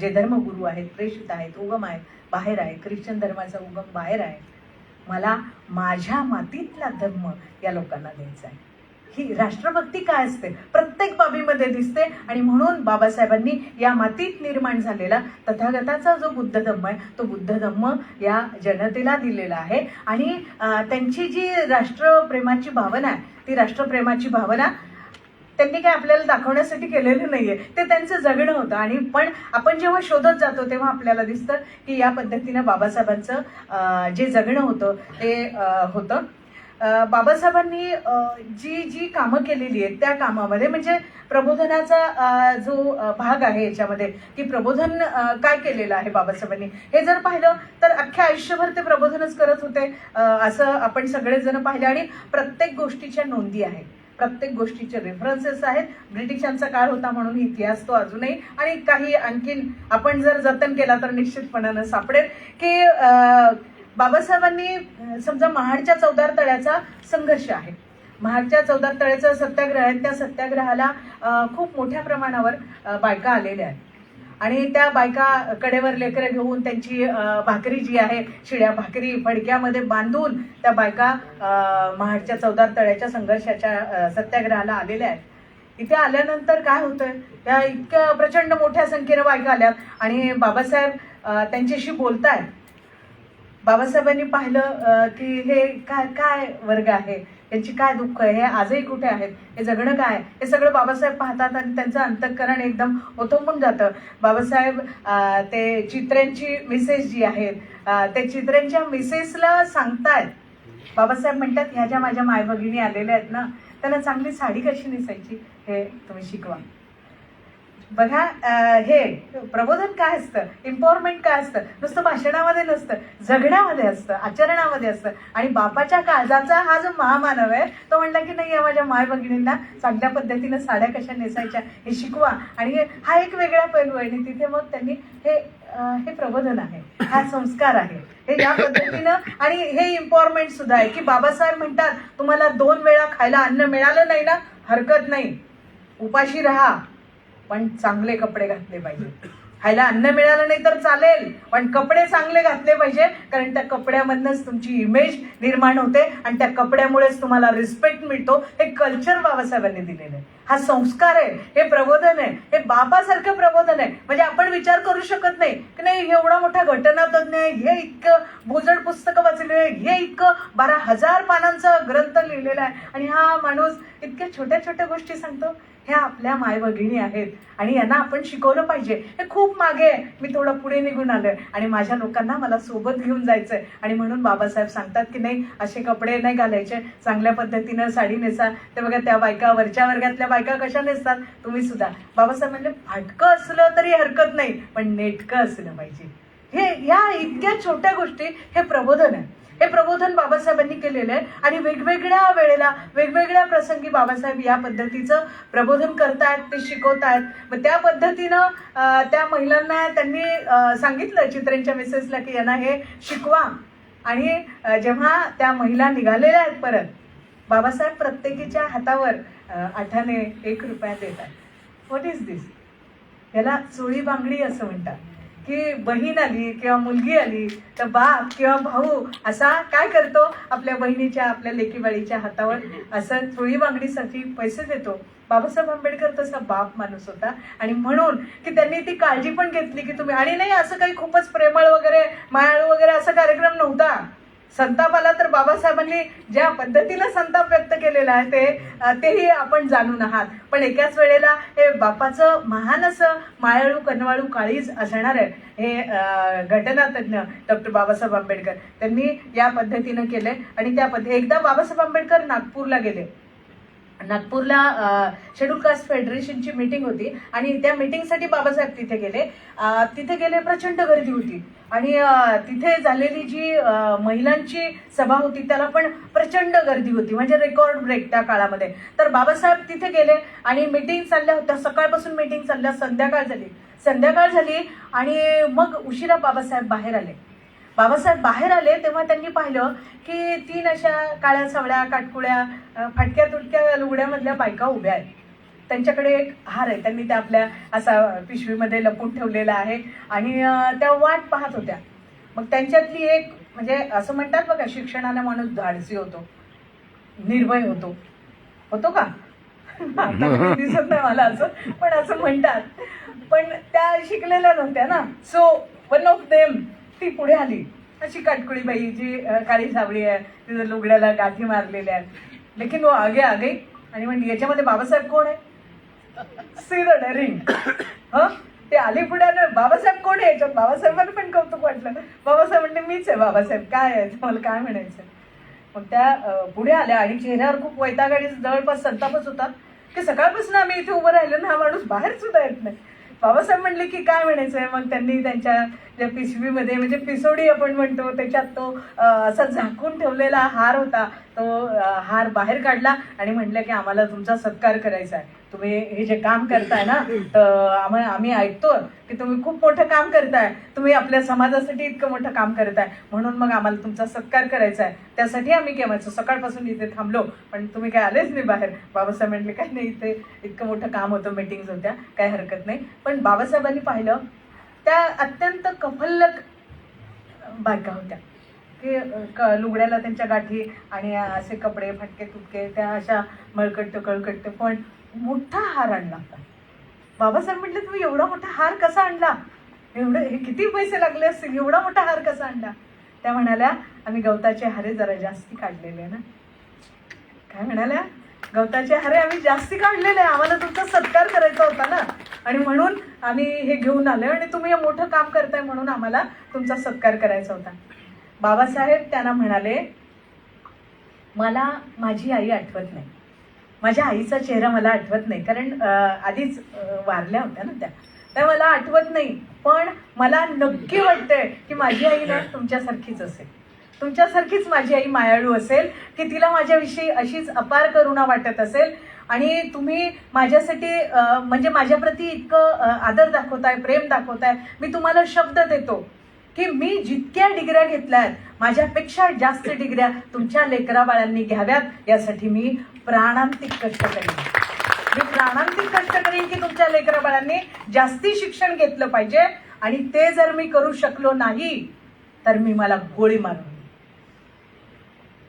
जे धर्मगुरू आहेत, प्रेषित आहेत, उगम आहेत, बाहेर आहे, ख्रिश्चन धर्माचा उगम बाहेर आहे, मला माझ्या मातीतला धर्म या लोकांना द्यायचा आहे. ही राष्ट्रभक्ती काय असते प्रत्येक बाबीमध्ये दिसते. आणि म्हणून बाबासाहेबांनी या मातीत निर्माण झालेला तथागताचा जो बुद्ध धम्म आहे तो बुद्ध धम्म या जनतेला दिलेला आहे. आणि त्यांची जी राष्ट्रप्रेमाची भावना आहे ती राष्ट्रप्रेमाची भावना त्यांनी काय आपल्याला दाखवण्यासाठी केलेलं नाहीये, ते त्यांचं जगणं होतं. आणि पण आपण जेव्हा शोधत जातो तेव्हा आपल्याला दिसतं की या पद्धतीनं बाबासाहेबांचं जे जगणं होतं ते होतं. बाबासाहेबांनी जी जी कामं केलेली आहेत त्या कामामध्ये म्हणजे प्रबोधनाचा जो भाग आहे याच्यामध्ये की प्रबोधन काय केलेलं आहे बाबासाहेबांनी हे जर पाहिलं तर अख्ख्या आयुष्यभर ते प्रबोधनच करत होते असं आपण सगळेजण पाहिले. आणि प्रत्येक गोष्टीच्या नोंदी आहेत, प्रत्येक गोष्टीचे रेफरन्सेस आहेत. ब्रिटिशांचा काळ होता म्हणून इतिहास तो अजूनही आणि काही आणखीन आपण जर जतन केला तर निश्चितपणानं सापडेल की बाबासाहेबांनी समजा महाडच्या चौदार तळ्याचा संघर्ष आहे, महाडच्या चौदार तळ्याचा सत्याग्रह आहे, त्या सत्याग्रहाला खूप मोठ्या प्रमाणावर बायका आलेल्या आहेत. आणि त्या बायका कडेवर लेकरं घेऊन त्यांची भाकरी जी आहे शिड्या भाकरी फडक्यामध्ये बांधून त्या बायका महाडच्या चौदार तळ्याच्या संघर्षाच्या सत्याग्रहाला आलेल्या आहेत. इथे आल्यानंतर काय होतंय त्या इतक्या प्रचंड मोठ्या संख्येनं बायका आल्यात आणि बाबासाहेब त्यांच्याशी बोलतायत. बाबासाहेबांनी पाहिलं की हे काय काय वर्ग आहे, यांची काय दुःख आहे, हे आजही कुठे आहेत, हे जगणं काय, हे सगळं बाबासाहेब पाहतात आणि त्यांचं अंतःकरण एकदम ओथंबून जातं. बाबासाहेब ते चित्र्यांची मिसेस जी आहेत ते चित्र्यांच्या मिसेसला सांगतायत. बाबासाहेब म्हणतात ह्या ज्या माझ्या मायभगिनी आलेल्या आहेत ना त्यांना चांगली साडी कशी नेसायची हे तुम्ही शिकवा. बघा हे प्रबोधन काय असतं, एम्पॉवरमेंट काय असतं, नुसतं भाषणामध्ये नसतं, जगण्यामध्ये असतं, आचरणामध्ये असतं. आणि बापाच्या काळजाचा हा जो महामानव आहे तो म्हणला की नाही माझ्या माय भगिनींना चांगल्या पद्धतीनं साड्या कशा नेसायच्या हे शिकवा. आणि हा एक वेगळा पैलू आहे. आणि तिथे मग त्यांनी हे प्रबोधन आहे, हा संस्कार आहे, हे या पद्धतीनं. आणि हे एम्पॉवरमेंट सुद्धा आहे की बाबासाहेब म्हणतात तुम्हाला 2 वेळा खायला अन्न मिळालं नाही ना हरकत नाही, उपाशी राहा पण चांगले कपडे घातले पाहिजे. खायला अन्न मिळालं नाही तर चालेल पण कपडे चांगले घातले पाहिजे, कारण त्या कपड्यामधनंच तुमची इमेज निर्माण होते आणि त्या कपड्यामुळेच तुम्हाला रिस्पेक्ट मिळतो. हे कल्चर बाबासाहेबांनी दिलेलं आहे, हा संस्कार आहे, हे प्रबोधन आहे, हे बापासारखं प्रबोधन आहे. म्हणजे आपण विचार करू शकत नाही की नाही एवढा मोठा घटनातज्ञ आहे, हे इतकं बोजड पुस्तकं वाचलेलं आहे, हे इतकं 12,000 पानांचा ग्रंथ लिहिलेला आहे आणि हा माणूस इतक्या छोट्या छोट्या गोष्टी सांगतो. ह्या आपल्या मायभगिनी आहेत आणि यांना आपण शिकवलं पाहिजे. हे खूप मागे आहे, मी थोडं पुढे निघून आलोय आणि माझ्या लोकांना मला सोबत घेऊन जायचंय. आणि म्हणून बाबासाहेब सांगतात की नाही असे कपडे नाही घालायचे, चांगल्या पद्धतीनं साडी नेसा. ते बघा त्या बायका वरच्या वर्गातल्या बायका कशा नेसतात, तुम्ही सुद्धा. बाबासाहेब म्हणले फाटकं असलं तरी हरकत नाही पण नेटकं असलं पाहिजे. हे या इतक्या छोट्या गोष्टी हे प्रबोधन आहे, हे प्रबोधन बाबासाहेबांनी केलेलं आहे. आणि वेगवेगळ्या वेळेला वेगवेगळ्या प्रसंगी बाबासाहेब या पद्धतीचं प्रबोधन करतायत, ते शिकवतायत. मग त्या पद्धतीनं त्या महिलांना त्यांनी सांगितलं चित्र्यांच्या मिसेसला की यांना हे शिकवा. आणि जेव्हा त्या महिला निघालेल्या आहेत परत बाबासाहेब प्रत्येकीच्या हातावर 8आणे 1 रुपया देतात. व्हॉट इज दिस, याला चोळी बांगडी असं म्हणतात की बहीण आली किंवा मुलगी आली तर बाप किंवा भाऊ असा काय करतो आपल्या बहिणीच्या आपल्या लेकीबाळीच्या हातावर असं चोळी बांगडीसाठी पैसे देतो. बाबासाहेब आंबेडकर तसा बाप माणूस होता आणि म्हणून की त्यांनी ती काळजी पण घेतली की तुम्ही. आणि नाही असं काही खूपच प्रेमळ वगैरे मायाळू वगैरे असा कार्यक्रम नव्हता. संताप आला तर बाबासाहेबांनी ज्या पद्धतीनं संताप व्यक्त केलेला आहे तेही आपण जाणून आहात. पण एकाच वेळेला हे बापाचं महान असं मायाळू कनवाळू काळीज असणार आहे हे घटनातज्ञ डॉक्टर बाबासाहेब आंबेडकर त्यांनी या पद्धतीनं केलंय. आणि त्या एकदा बाबासाहेब आंबेडकर नागपूरला गेले. नागपूरला शेड्यूल कास्ट फेडरेशनची मीटिंग होती आणि त्या मीटिंगसाठी बाबासाहेब तिथे गेले. प्रचंड गर्दी होती आणि तिथे झालेली जी महिलांची सभा होती त्याला पण प्रचंड गर्दी होती, म्हणजे रेकॉर्ड ब्रेक त्या काळामध्ये. तर बाबासाहेब तिथे गेले आणि मीटिंग चालल्या होत्या, सकाळपासून मीटिंग चालल्या, संध्याकाळ झाली आणि मग उशिरा बाबासाहेब बाहेर आले तेव्हा त्यांनी पाहिलं की 3 अशा काळ्या सावळ्या काटकुळ्या फाटक्या तुटक्या लुगड्यामधल्या बायका उभ्या आहेत. त्यांच्याकडे एक हार आहे, त्यांनी त्या आपल्या असा पिशवीमध्ये लपून ठेवलेला आहे आणि त्या वाट पाहत होत्या. मग त्यांच्यातली एक म्हणजे असं म्हणतात बघा शिक्षणाने माणूस धाडसी होतो, निर्भय होतो. होतो का? आता दिसत नाही मला असं, पण असं म्हणतात. पण त्या शिकलेल्या नव्हत्या ना. सो वन ऑफ देम ती पुढे आली, अशी काटकुळी बाई जी काळी सावळी आहे, तिचं लुगड्याला गाठी मारलेल्या आहेत. लेकिन वो आगे आ गई आणि म्हणली याच्यामध्ये बाबासाहेब कोण आहे? See the daring. ते आली पुढे, बाबासाहेब कोण आहे याच्यात? बाबासाहेबांना पण कौतुक वाटलं. बाबासाहेब म्हणले मीच आहे बाबासाहेब, काय आहे मला काय म्हणायचं. मग त्या पुढे आल्या आणि चेहऱ्यावर खूप वैताग आणि जवळपास संतापच होता की सकाळपासून आम्ही इथे उभं राहिलो ना, हा माणूस बाहेर सुद्धा येत नाही. बाबासाहेब म्हणले की काय म्हणायचंय. मग त्यांनी त्यांच्या ज्या पिशवीमध्ये, म्हणजे पिसोडी आपण म्हणतो, त्याच्यात तो असा झाकून ठेवलेला हार होता, तो हार बाहेर काढला आणि म्हणलं की आम्हाला तुमचा सत्कार करायचा आहे. तुम्ही हे जे काम करताय ना, तर आम्ही ऐकतो की तुम्ही खूप मोठं काम करताय, तुम्ही आपल्या समाजासाठी इतकं मोठं काम करताय, म्हणून मग आम्हाला तुमचा सत्कार करायचा आहे. त्यासाठी आम्ही केव्हाचं सकाळपासून इथे थांबलो, पण तुम्ही काय आलेच नाही बाहेर. बाबासाहेब म्हणले काय नाही, इथे इतकं मोठं काम होतं, मीटिंग्स होत्या, काय हरकत नाही. पण बाबासाहेबांनी पाहिलं त्या अत्यंत कफल्लक बायका होत्या की लुगड्याला त्यांच्या गाठी आणि असे कपडे फटके तुटके, त्या अशा मळकट्ट कळकट्ट, पण मोठा हार आणला होता. बाबासाहेब म्हटले तुम्ही एवढा मोठा हार कसा आणला? हे किती पैसे लागले असतील, एवढा मोठा हार कसा आणला? त्या म्हणाल्या आम्ही गवताचे हारे जरा जास्ती काढलेले ना. काय म्हणाल्या? गवताचे हारे आम्ही जास्ती काढलेले, आम्हाला तुमचा सत्कार करायचा होता ना, आणि म्हणून आम्ही हे घेऊन आलोय, आणि तुम्ही हे मोठं काम करताय म्हणून आम्हाला तुमचा सत्कार करायचा होता. बाबासाहेब त्यांना म्हणाले मला माझी आई आठवत नाही, माझ्या आईचा चेहरा मला आठवत नाही, कारण आधीच वारल्या होत्या ना त्या मला आठवत नाही. पण मला नक्की वाटतंय की माझी आई ना तुमच्यासारखीच असेल, तुमच्यासारखीच माझी आई मायाळू असेल, की तिला माझ्याविषयी अशीच अपार करुणा वाटत असेल, आणि तुम्ही माझ्यासाठी म्हणजे माझ्याप्रती इतकं आदर दाखवताय, प्रेम दाखवताय. मी तुम्हाला शब्द देतो की मी जितक्या डिग्र्या घेतल्यात, माझ्यापेक्षा जास्त डिग्र्या तुमच्या लेकराबाळांनी घ्याव्यात, यासाठी मी प्राणांतिक कष्ट करेन. मी प्राणांतिक कष्ट करेन की तुमच्या लेकराबाळांनी जास्ती शिक्षण घेतलं पाहिजे, आणि ते जर मी करू शकलो नाही तर मी मला गोळी मारून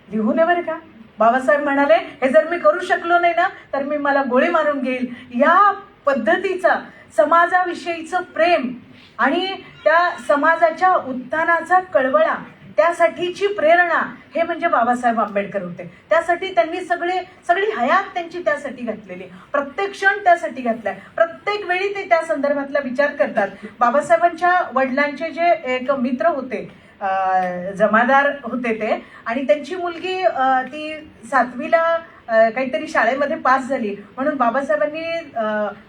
लिहून आहे बरं का. बाबासाहेब म्हणाले हे जर मी करू शकलो नाही ना तर मी मला गोळी मारून घेईल. या पद्धतीचा समाजाविषयीचं प्रेम आणि त्या समाजाच्या उत्थानाचा कळवळा, त्यासाठीची प्रेरणा, हे म्हणजे बाबासाहेब आंबेडकर होते. त्यासाठी त्यांनी सगळी हयात त्यांची त्यासाठी घातलेली, प्रत्येक क्षण त्यासाठी घातलाय. प्रत्येक वेळी ते त्या संदर्भातला विचार करतात. बाबासाहेबांच्या वडिलांचे जे एक मित्र होते, जमादार होते ते, आणि त्यांची मुलगी ती 7वीला काहीतरी शाळेमध्ये पास झाली, म्हणून बाबासाहेबांनी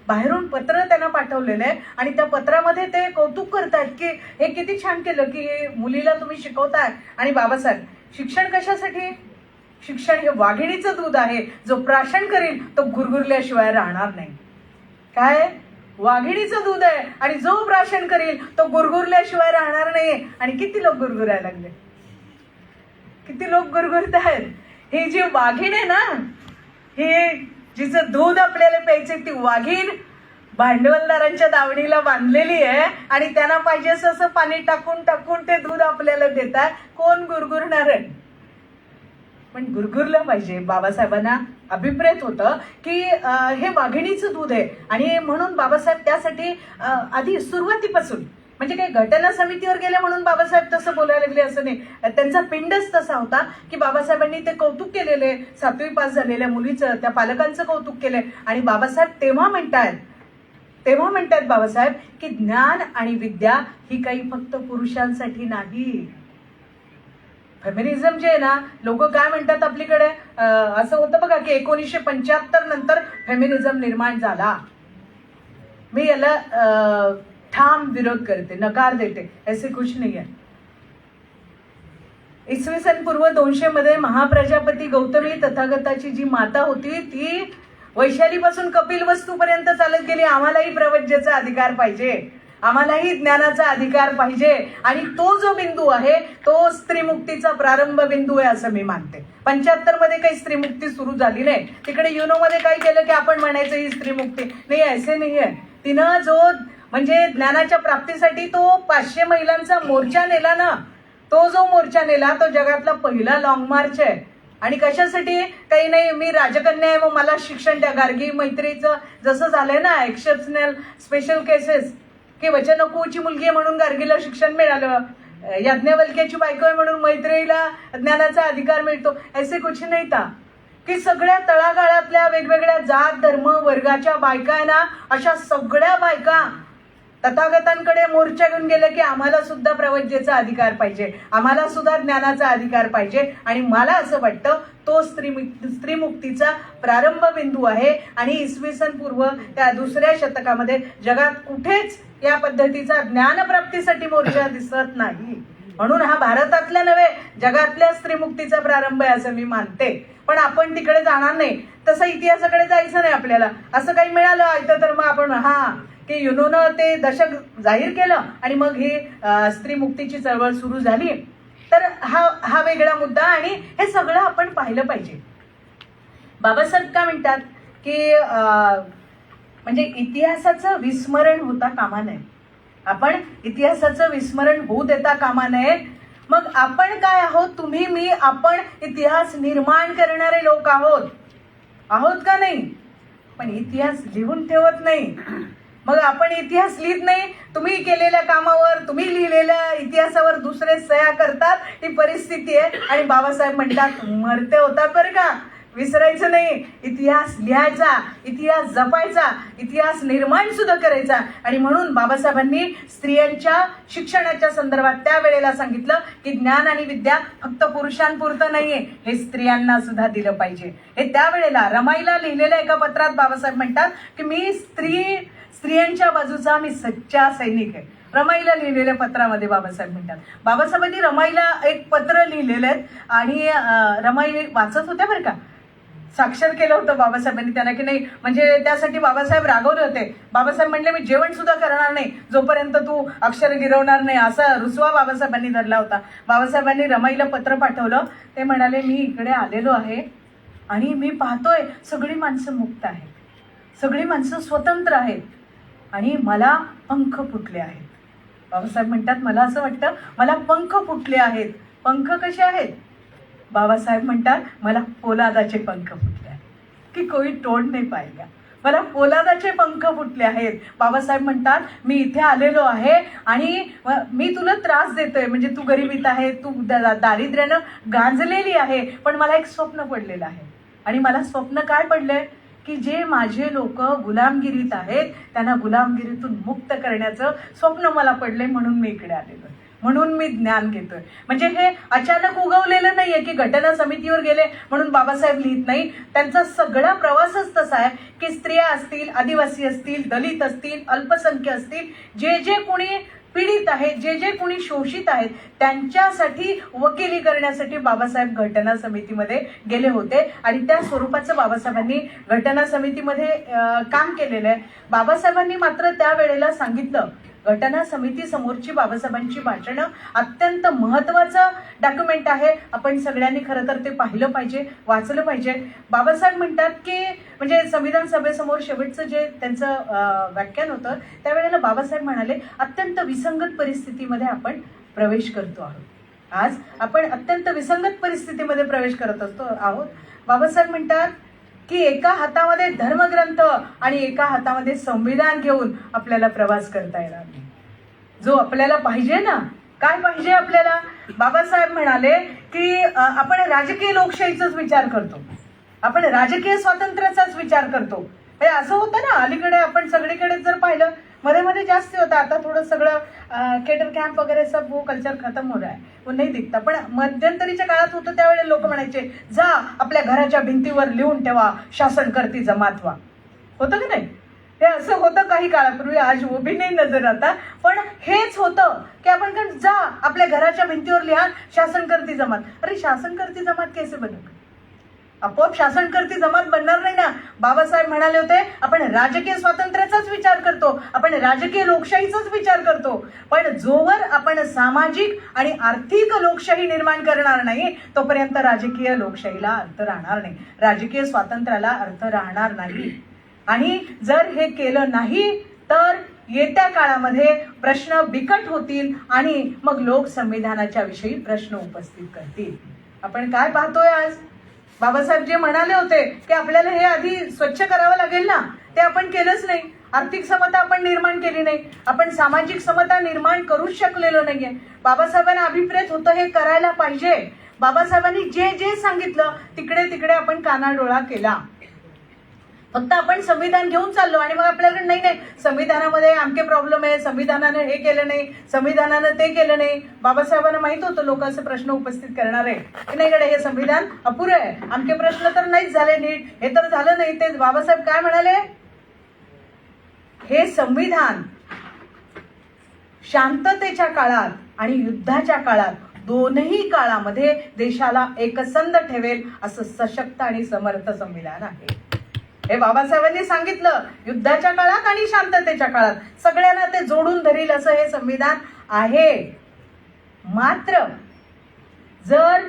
बाहेरून पत्र त्यांना पाठवलेलं आहे, आणि त्या पत्रामध्ये ते कौतुक करतात की हे किती छान केलं की मुलीला तुम्ही शिकवताय. आणि बाबासाहेब शिक्षण कशासाठी? शिक्षण हे वाघिणीचं दूध आहे, जो प्राशन करील तो गुरगुरल्याशिवाय राहणार नाही. काय? वाघिणीचं दूध आहे, आणि जो प्राशन करील तो गुरगुरल्याशिवाय राहणार नाही. आणि किती लोक गुरगुरायला लागले, किती लोक गुरगुरत आहेत. ही जी वाघीण आहे ना, हे जिचं दूध आपल्याला प्यायचे, ती वाघीण भांडवलदारांच्या दावणीला बांधलेली आहे, आणि त्यांना पाहिजे असं पाणी टाकून टाकून ते दूध आपल्याला देतात. कोण गुरगुरणार आहे? पण गुरगुरलं पाहिजे. बाबासाहेबांना अभिप्रेत होतं की हे वाघिणीचं दूध आहे, आणि म्हणून बाबासाहेब त्यासाठी आधी सुरुवातीपासून, म्हणजे काही घटना समितीवर गेले म्हणून बाबासाहेब तसं बोलायला लागले असं नाही, त्यांचा पिंडच तसा होता की बाबासाहेबांनी ते कौतुक केलेले, 7वी पास झालेल्या मुलीचं, त्या पालकांचं कौतुक केलंय. आणि बाबासाहेब तेव्हा म्हणतात बाबासाहेब की ज्ञान आणि विद्या ही काही फक्त पुरुषांसाठी नाही. फेमिनिझम जे आहे ना, लोक काय म्हणतात आपल्याकडे, असं होतं बघा की 1975 नंतर फेमिनिझम निर्माण झाला. मी याला ठाम विरोध करते, नकार देते. ऐसे कुछ नहीं है. इसवी सन पूर्व 200 मध्ये महाप्रजापती गौतमी तथागताची जी माता होती, ती वैशालीपासून कपिल वस्तूपर्यंत चालत गेली. आम्हालाही प्रवज्याचा अधिकार पाहिजे, आम्हालाही ज्ञानाचा अधिकार पाहिजे, आणि तो जो बिंदू आहे तो स्त्रीमुक्तीचा प्रारंभ बिंदू आहे असं मी मानते. 75 मध्ये काही स्त्रीमुक्ती सुरू झाली नाही. तिकडे युनोमध्ये काय केलं की आपण म्हणायचं ही स्त्रीमुक्ती नाही, ऐसे नाही आहे. तिनं जो म्हणजे ज्ञानाच्या प्राप्तीसाठी तो 500 महिलांचा मोर्चा नेला ना, तो जो मोर्चा नेला तो जगातला पहिला लॉंग मार्च आहे. आणि कशासाठी? काही नाही, मी राजकन्या आहे मग मला शिक्षण द्या. गार्गी मैत्रीचं जसं झालंय ना, एक्सेप्शनल स्पेशल केसेस, की वचनकुची मुलगी आहे म्हणून गार्गीला शिक्षण मिळालं, याज्ञवल्क्याची बायको आहे म्हणून मैत्रीला ज्ञानाचा अधिकार मिळतो. ऐसे कुछ नाही था की सगळ्या तळागाळातल्या वेगवेगळ्या जात धर्म वर्गाच्या बायका आहे ना, अशा सगळ्या बायका तथागतांकडे मोर्चा घेऊन गेले की आम्हाला सुद्धा प्रवज्जेचा अधिकार पाहिजे, आम्हाला सुद्धा ज्ञानाचा अधिकार पाहिजे. आणि मला असं वाटतं तो स्त्रीमुक्तीचा प्रारंभ बिंदू आहे. आणि इसवी सन पूर्व त्या 2ऱ्या शतकामध्ये जगात कुठेच या पद्धतीचा ज्ञानप्राप्तीसाठी मोर्चा दिसत नाही. म्हणून हा भारतातल्या नव्हे जगातल्या स्त्रीमुक्तीचा प्रारंभ आहे असं मी मानते. पण आपण तिकडे जाणार नाही, तसं इतिहासाकडे जायचं नाही आपल्याला. असं काही मिळालं ऐकतं तर मग आपण की युनोनं ते दशक जाहीर केलं आणि मग ही स्त्रीमुक्तीची चळवळ सुरू झाली. तर हा वेगळा मुद्दा आणि हे सगळं आपण पाहिलं पाहिजे. बाबासाहेब काय म्हणतात की म्हणजे इतिहासाचं विस्मरण होता कामा नये. आपण इतिहासाचं विस्मरण होऊ देता कामा नये. मग आपण काय आहोत? तुम्ही मी आपण इतिहास निर्माण करणारे लोक आहोत का नाही? पण इतिहास लिहून ठेवत नाही. मग आपण इतिहास लिहित नाही. तुम्ही केलेल्या कामावर तुम्ही लिहिलेल्या इतिहासावर दुसरे सह्या करतात, ही परिस्थिती आहे. आणि बाबासाहेब म्हणतात मरते होतात बरं का, विसरायचं नाही. इतिहास लिहायचा, इतिहास जपायचा, इतिहास निर्माण सुद्धा करायचा. आणि म्हणून बाबासाहेबांनी स्त्रियांच्या शिक्षणाच्या संदर्भात त्यावेळेला सांगितलं की ज्ञान आणि विद्या फक्त पुरुषांपुरतं नाहीये, हे स्त्रियांना सुद्धा दिलं पाहिजे. हे त्यावेळेला रमाईला लिहिलेल्या एका पत्रात बाबासाहेब म्हणतात की मी स्त्रियांच्या बाजूचा मी सच्चा सैनिक आहे. रमाईला लिहिलेल्या पत्रामध्ये बाबासाहेब म्हणतात. बाबासाहेबांनी रमाईला एक पत्र लिहिलेलं आहे आणि रमाई वाचत होत्या बरं का, साक्षर केलं होतं बाबासाहेबांनी त्यांना की नाही. म्हणजे त्यासाठी बाबासाहेब रागवले होते. बाबासाहेब म्हणले मी जेवण सुद्धा करणार नाही जोपर्यंत तू अक्षर गिरवणार नाही, असा रुसवा बाबासाहेबांनी धरला होता. बाबासाहेबांनी रमाईला पत्र पाठवलं. ते म्हणाले मी इकडे आलेलो आहे आणि मी पाहतोय सगळी माणसं मुक्त आहेत, सगळी माणसं स्वतंत्र आहेत आणि मला पंख फुटले आहेत. बाबासाहेब म्हणतात मला असं वाटतं मला पंख फुटले आहेत. पंख कसे आहेत? बाबासाहेब म्हणतात मला पोलादाचे पंख फुटले आहेत की कोई तोड नाही पाहिला. मला पोलादाचे पंख फुटले आहेत. बाबासाहेब म्हणतात मी इथे आलेलो आहे आणि मी तुला त्रास देतोय, म्हणजे तू गरिबीत आहे, तू दारिद्र्यानं गांजलेली आहे, पण मला एक स्वप्न पडलेलं आहे. आणि मला स्वप्न काय पडलंय की जे माझे लोक गुलामगिरीत आहेत त्यांना गुलामगिरीतून मुक्त करण्याचं स्वप्न मला पडले, म्हणून मी इकडे आलेलो, म्हणून मी ज्ञान घेतोय. म्हणजे हे अचानक उगवलेलं नाहीये की घटना समितीवर गेले म्हणून बाबासाहेब लिहित नाही. त्यांचा सगळा प्रवासच तसा आहे की स्त्रिया असतील, आदिवासी असतील, दलित असतील, अल्पसंख्य असतील, जे जे कोणी पीडित आहेत, जे जे कोणी शोषित आहेत त्यांच्यासाठी वकिली करण्यासाठी बाबासाहेब घटना समितीमध्ये गेले होते. आणि त्या स्वरूपाचं बाबासाहेबांनी घटना समितीमध्ये काम केलेलं आहे. बाबासाहेबांनी मात्र त्यावेळेला सांगितलं, घटना समिती समोरची बाबासाहेबांची भाषणं अत्यंत महत्त्वाचं डॉक्युमेंट आहे. आपण सगळ्यांनी खरं तर ते पाहिलं पाहिजे, वाचलं पाहिजे. बाबासाहेब म्हणतात की म्हणजे संविधान सभेसमोर शेवटचं जे त्यांचं व्याख्यान होतं त्यावेळेला बाबासाहेब म्हणाले अत्यंत विसंगत परिस्थितीमध्ये आपण प्रवेश करतो आहोत. आज आपण अत्यंत विसंगत परिस्थितीमध्ये प्रवेश करत आहोत. बाबासाहेब म्हणतात की एका हातामध्ये धर्मग्रंथ आणि एका हातामध्ये संविधान घेऊन आपल्याला प्रवास करता येणार नाही. जो आपल्याला पाहिजे ना, काय पाहिजे आपल्याला? बाबासाहेब म्हणाले की आपण राजकीय लोकशाहीचाच विचार करतो, आपण राजकीय स्वातंत्र्याचाच विचार करतो. हे असं होतं ना, अलीकडे आपण सगळीकडे जर पाहिलं मध्ये मध्ये जास्त होतं, आता थोडं सगळं केडर कॅम्प वगैरे सब वो कल्चर खतम हो रहा है, वो नाही दिखता. पण मध्यंतरीच्या काळात होतं त्यावेळेला लोक म्हणायचे जा आपल्या घराच्या भिंतीवर लिहून ठेवा शासन करती जमात व्हा. होतं की नाही? हे असं होतं काही काळापूर्वी, आज वो भी नाही नजर आता. पण हेच होतं की आपण जा आपल्या घराच्या भिंतीवर लिहा शासन करती जमात. अरे शासन करती जमात कैसे बनेगा? आपोआप शासन करती जमात बनणार नाही ना. बाबासाहेब म्हणाले होते आपण राजकीय स्वातंत्र्याचाच विचार करतो, आपण राजकीय लोकशाहीचाच विचार करतो, पण जोवर आपण सामाजिक आणि आर्थिक लोकशाही निर्माण करणार नाही तोपर्यंत राजकीय लोकशाहीला अर्थ राहणार नाही, राजकीय स्वातंत्र्याला अर्थ राहणार नाही. आणि जर हे केलं नाही तर येत्या काळामध्ये प्रश्न बिकट होतील आणि मग लोक संविधानाच्या विषयी प्रश्न उपस्थित करतील. आपण काय पाहतोय आज? बाबासाहेब जे म्हणाले होते की आपल्याला हे आधी स्वच्छ करावं लागेल ना, ते आपण केलंच नाही. आर्थिक समता आपण निर्माण केली नाही, आपण सामाजिक समता निर्माण करूच शकलेलो नाहीये. बाबासाहेबांना अभिप्रेत होतं हे करायला पाहिजे. बाबासाहेबांनी जे जे सांगितलं तिकडे तिकडे आपण कानाडोळा केला. फक्त आपण संविधान घेऊन चाललो आणि मग आपल्याकडे नाही संविधानामध्ये आमके प्रॉब्लेम आहे, संविधानानं हे केलं नाही, संविधानानं ते केलं नाही. बाबासाहेबांना माहित होतं लोक असे प्रश्न उपस्थित करणार आहे की नाही कडे हे संविधान अपुरं आहे, आमके प्रश्न तर नाहीच झाले नीट, हे तर झालं नाही. ते बाबासाहेब काय म्हणाले, हे संविधान शांततेच्या काळात आणि युद्धाच्या काळात दोनही काळामध्ये देशाला एकसंध ठेवेल असं सशक्त आणि समर्थ संविधान आहे. हे बाबासाहेबांनी सांगितलं. युद्धाच्या काळात आणि शांततेच्या काळात सगळ्यांना ते जोडून धरील असं हे संविधान आहे. मात्र जर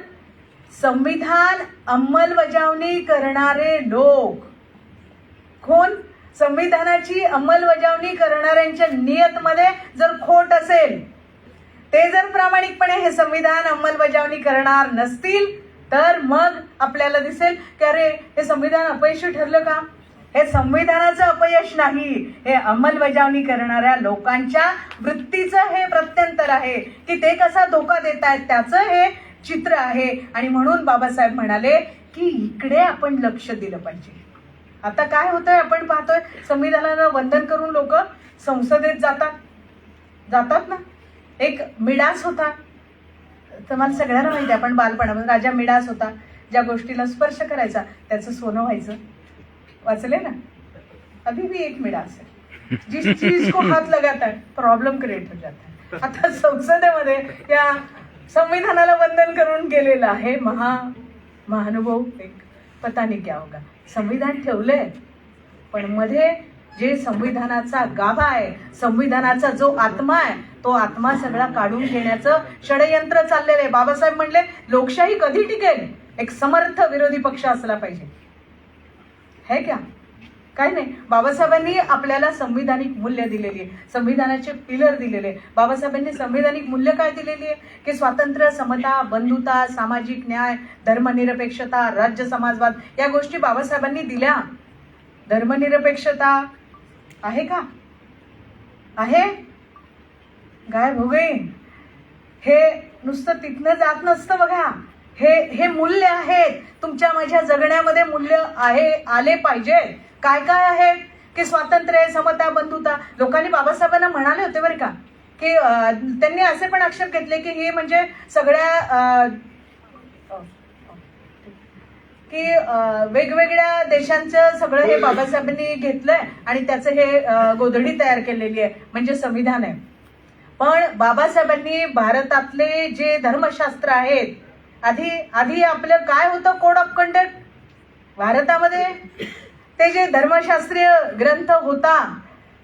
संविधान अंमलबजावणी करणारे लोक कोण, संविधानाची अंमलबजावणी करणाऱ्यांच्या नियतमध्ये जर खोट असेल, ते जर प्रामाणिकपणे हे संविधान अंमलबजावणी करणार नसतील, तर मग आपल्याला दिसेल की अरे हे संविधान अपयशी ठरलं का. हे संविधानाचं अपयश नाही, हे अंमलबजावणी करणाऱ्या लोकांच्या वृत्तीचं हे प्रत्यंतर आहे की ते कसा धोका देत आहेत त्याचं हे चित्र आहे. आणि म्हणून बाबासाहेब म्हणाले की इकडे आपण लक्ष दिलं पाहिजे. आता काय होतंय आपण पाहतोय, संविधानाला वंदन करून लोक संसदेत जातात ना. एक मिडास होता, तुम्हाला सगळ्यांना माहिती आहे, आपण बालपणामध्ये राजा मिडास होता, ज्या गोष्टीला स्पर्श करायचा त्याचं सोनं व्हायचं. वाचले ना, अभी भी एक मिडास है, जिस चीज को हात लगाता है प्रॉब्लेम क्रिएट हो जाता है. आता संसदेमध्ये या संविधानाला वंदन करून गेलेला आहे महानुभव, एक पता नाही क्या होगा. संविधान ठेवलंय पण मध्ये जे संविधानाचा गाभा आहे, संविधानाचा जो आत्मा आहे, तो आत्मा सगळा काढून घेण्याचं षडयंत्र चाललेलं आहे. बाबासाहेब म्हणले लोकशाही कधी टिकेल, एक समर्थ विरोधी पक्ष असला पाहिजे. है क्या, काय नाही. बाबासाहेबांनी आपल्याला संविधानिक मूल्य दिलेली आहे, संविधानाचे पिलर दिलेले. बाबासाहेबांनी संविधानिक मूल्य काय दिलेली आहे की स्वातंत्र्य, समता, बंधुता, सामाजिक न्याय, धर्मनिरपेक्षता, राज्य समाजवाद, या गोष्टी बाबासाहेबांनी दिल्या. धर्मनिरपेक्षता आहे का, आहे, गायब हो गई. हे नुसतं तिथनं जात नसतं बघा, हे मूल्य आहेत. तुमच्या माझ्या जगण्यामध्ये मूल्य आहे, आले पाहिजे. काय काय आहे की स्वातंत्र्य, समता, बंधुता. लोकांनी बाबासाहेबांना म्हणाले होते बरं का की त्यांनी असे पण आक्षेप घेतले की हे म्हणजे सगळ्या की वेगवेगळ्या देशांचं सगळं हे बाबासाहेबांनी घेतलंय आणि त्याचं हे गोधडी तयार केलेली आहे म्हणजे संविधान आहे. पण बाबासाहेबांनी भारतातले जे धर्मशास्त्र आहेत, आधी आपलं काय होतं, कोड ऑफ कंडक्ट भारतामध्ये, ते जे धर्मशास्त्रीय ग्रंथ होता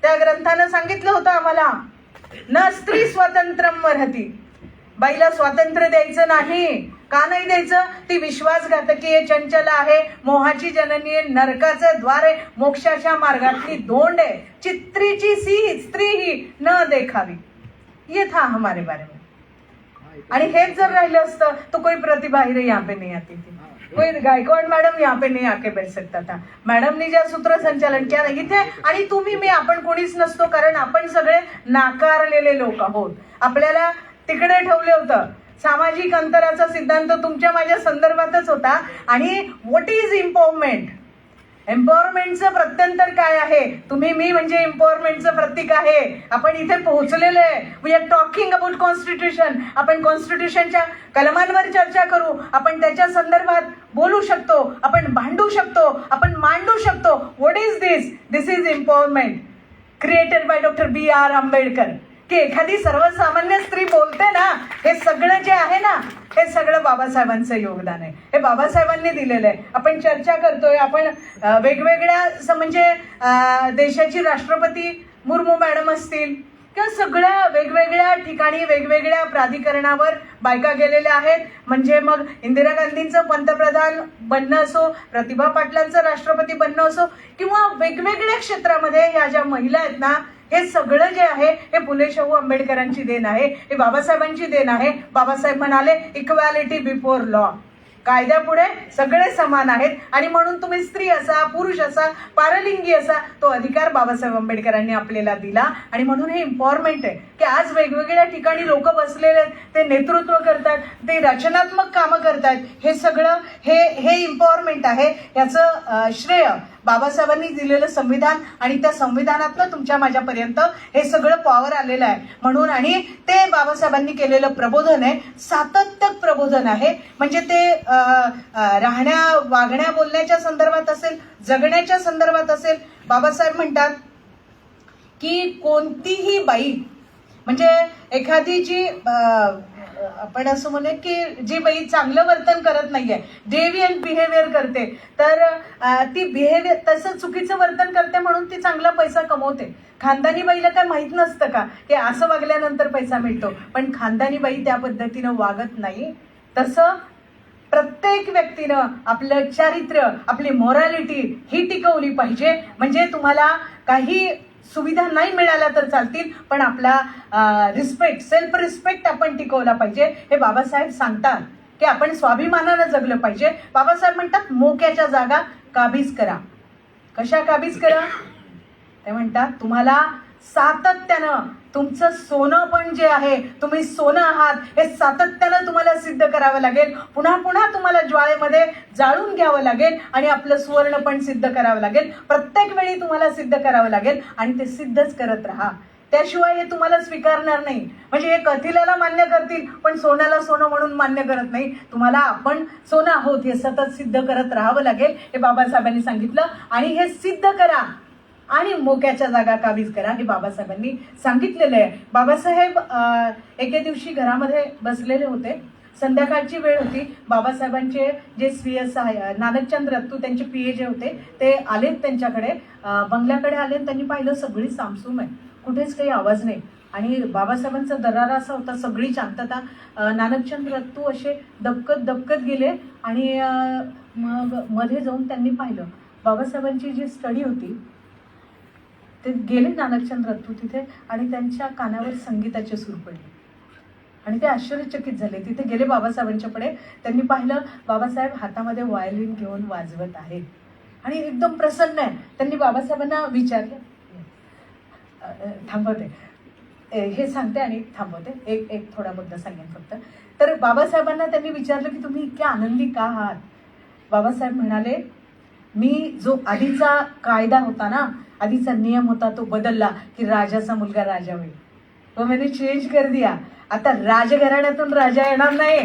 त्या ग्रंथानं सांगितलं होतं आम्हाला न स्त्री स्वातंत्र्यम अर्हति, बाईला स्वातंत्र्य द्यायचं नाही. का नाही द्यायचं, ती विश्वासघातकी आहे, चंचल आहे, मोहाची जननी आहे, नरकाचं द्वार आहे, मोक्षाच्या मार्गातली दोंड आहे, चित्रीची स्त्री ही न देखावी. ये था हमारे बारे में. आणि हेच जर राहिलं असतं तो कोई प्रतिभा ही यहाँ पे नहीं आती थी, कोई गायकवाड मॅडम यहाँ पे नहीं आके बैठ सकता था. मॅडमनी ज्या सूत्रसंचालन केलं इथे, आणि तुम्ही मी आपण कोणीच नसतो, कारण आपण सगळे नाकारलेले लोक आहोत. आपल्याला तिकडे ठेवले होतं. सामाजिक अंतराचा सिद्धांत तुमच्या माझ्या संदर्भातच होता. आणि व्हॉट इज एम्पॉवरमेंट, एम्पॉवरमेंटचं प्रत्यंतर काय आहे, तुम्ही मी म्हणजे एम्पॉवरमेंटचं प्रतीक आहे. आपण इथे पोहोचलेलो आहे. We are talking about constitution. आपण कॉन्स्टिट्यूशनच्या कलमांवर चर्चा करू, आपण त्याच्या संदर्भात बोलू शकतो, आपण भांडू शकतो, आपण मांडू शकतो. What is this is empowerment created by doctor B.R. Ambedkar. की एखादी सर्वसामान्य स्त्री बोलते ना, हे सगळं जे आहे ना, हे सगळं बाबासाहेबांचं योगदान आहे, हे बाबासाहेबांनी दिलेलं आहे. आपण चर्चा करतोय, आपण वेगवेगळ्या म्हणजे देशाची राष्ट्रपती मुर्मू मॅडम असतील किंवा सगळ्या वेगवेगळ्या ठिकाणी वेगवेगळ्या प्राधिकरणावर बायका गेलेल्या आहेत. म्हणजे मग इंदिरा गांधींचं पंतप्रधान बनणं असो, प्रतिभा पाटलांचं राष्ट्रपती बनणं असो, किंवा वेगवेगळ्या क्षेत्रामध्ये ह्या ज्या महिला आहेत ना, हे सगळं जे आहे हे फुले शाहू आंबेडकरांची देण आहे, हे बाबासाहेबांची देण आहे. बाबासाहेब म्हणाले इक्वॅलिटी बिफोर लॉ. कायद्यापुढे सगळे समान आहेत आणि म्हणून तुम्ही स्त्री असा, पुरुष असा, पारलिंगी असा, तो अधिकार बाबासाहेब आंबेडकरांनी आपल्याला दिला. आणि म्हणून हे इम्पॉवरमेंट आहे की आज वेगवेगळ्या ठिकाणी लोक बसलेले आहेत, ते नेतृत्व करतात, ते रचनात्मक कामं करतात. हे सगळं हे इम्पॉवरमेंट आहे. याचं श्रेय बाबासाहेबांनी दिलेलं संविधान आणि त्या संविधानातनं तुमच्या माझ्यापर्यंत हे सगळं पॉवर आलेलं आहे म्हणून. आणि ते बाबासाहेबांनी केलेलं प्रबोधन आहे, सातत्य प्रबोधन आहे. म्हणजे ते राहण्या वागण्या बोलण्याच्या संदर्भात असेल, जगण्याच्या संदर्भात असेल. बाबासाहेब म्हणतात की कोणतीही बाई, म्हणजे एखादी जी आपण असं म्हणू की जी बाई चांगलं वर्तन करत नाहीये, डेवियंट बिहेवियर करते, तर ती बिहेवियर तसं चुकीचं वर्तन करते म्हणून ती चांगला पैसा कमवते. खानदानी बाईला काय माहित नसतं का की असं वागल्यानंतर पैसा मिळतो, पण खानदानी बाई त्या पद्धतीनं वागत नाही. तसं प्रत्येक व्यक्तीनं आपलं चारित्र्य, आपली मोरॅलिटी ही टिकवली पाहिजे. म्हणजे तुम्हाला काही सुविधा नाही मिळाल्या तर चालतील, पण आपला रिस्पेक्ट, सेल्फ रिस्पेक्ट आपण टिकवला पाहिजे. हे बाबासाहेब सांगतात की आपण स्वाभिमानानं जगलं पाहिजे. बाबासाहेब म्हणतात मोक्याच्या जागा काबीज करा. कशा काबीज करा? ते म्हणतात तुम्हाला सातत्यानं तुमचं सोनं पण जे आहे, तुम्ही सोनं आहात हे सातत्यानं तुम्हाला सिद्ध करावं लागेल. पुन्हा पुन्हा तुम्हाला ज्वाळेमध्ये जाळून घ्यावं लागेल आणि आपलं सुवर्ण पण सिद्ध करावं लागेल. प्रत्येक वेळी तुम्हाला सिद्ध करावं लागेल आणि ते सिद्धच करत राहा. त्याशिवाय हे तुम्हाला स्वीकारणार नाही. म्हणजे हे कथिलाला मान्य करतील पण सोन्याला सोनं म्हणून मान्य करत नाही. तुम्हाला आपण सोनं आहोत हे सतत सिद्ध करत राहावं लागेल. हे बाबासाहेबांनी सांगितलं आणि हे सिद्ध करा आणि मोक्याच्या जागा काबीज करा, हे बाबासाहेबांनी सांगितलेलं आहे. बाबासाहेब एके दिवशी घरामध्ये बसलेले होते, संध्याकाळची वेळ होती. बाबासाहेबांचे जे स्वीय नानकचंद रत्तू त्यांचे PA जे होते ते आलेत त्यांच्याकडे, बंगल्याकडे आले. त्यांनी पाहिलं सगळी सामसूम आहे, कुठेच काही आवाज नाही. आणि बाबासाहेबांचा दरारा असा होता, सगळी शांतता. नानकचंद रत्तू असे दबकत गेले आणि मग मध्ये जाऊन त्यांनी पाहिलं बाबासाहेबांची जी स्टडी होती ते गेले नानकचंद रत्तू तिथे आणि त्यांच्या कानावर संगीताचे सूर पडले आणि ते आश्चर्यचकित झाले. तिथे गेले बाबासाहेबांच्याकडे, त्यांनी पाहिलं बाबासाहेब हातामध्ये व्हायोलिन घेऊन वाजवत आहेत आणि एकदम प्रसन्न आहे. त्यांनी बाबासाहेबांना विचारलं, थांबवते हे सांगते आणि थांबवते, एक थोडा मुद्दा सांगेन फक्त. तर बाबासाहेबांना त्यांनी विचारलं की तुम्ही इतके आनंदी का आहात? बाबासाहेब म्हणाले, मी जो आधीचा कायदा होता ना, आधीचा नियम होता तो बदलला की राजाचा मुलगा राजा होईल. तो मैंने चेंज कर दिया. आता राजघराण्यातून राजा येणार नाही,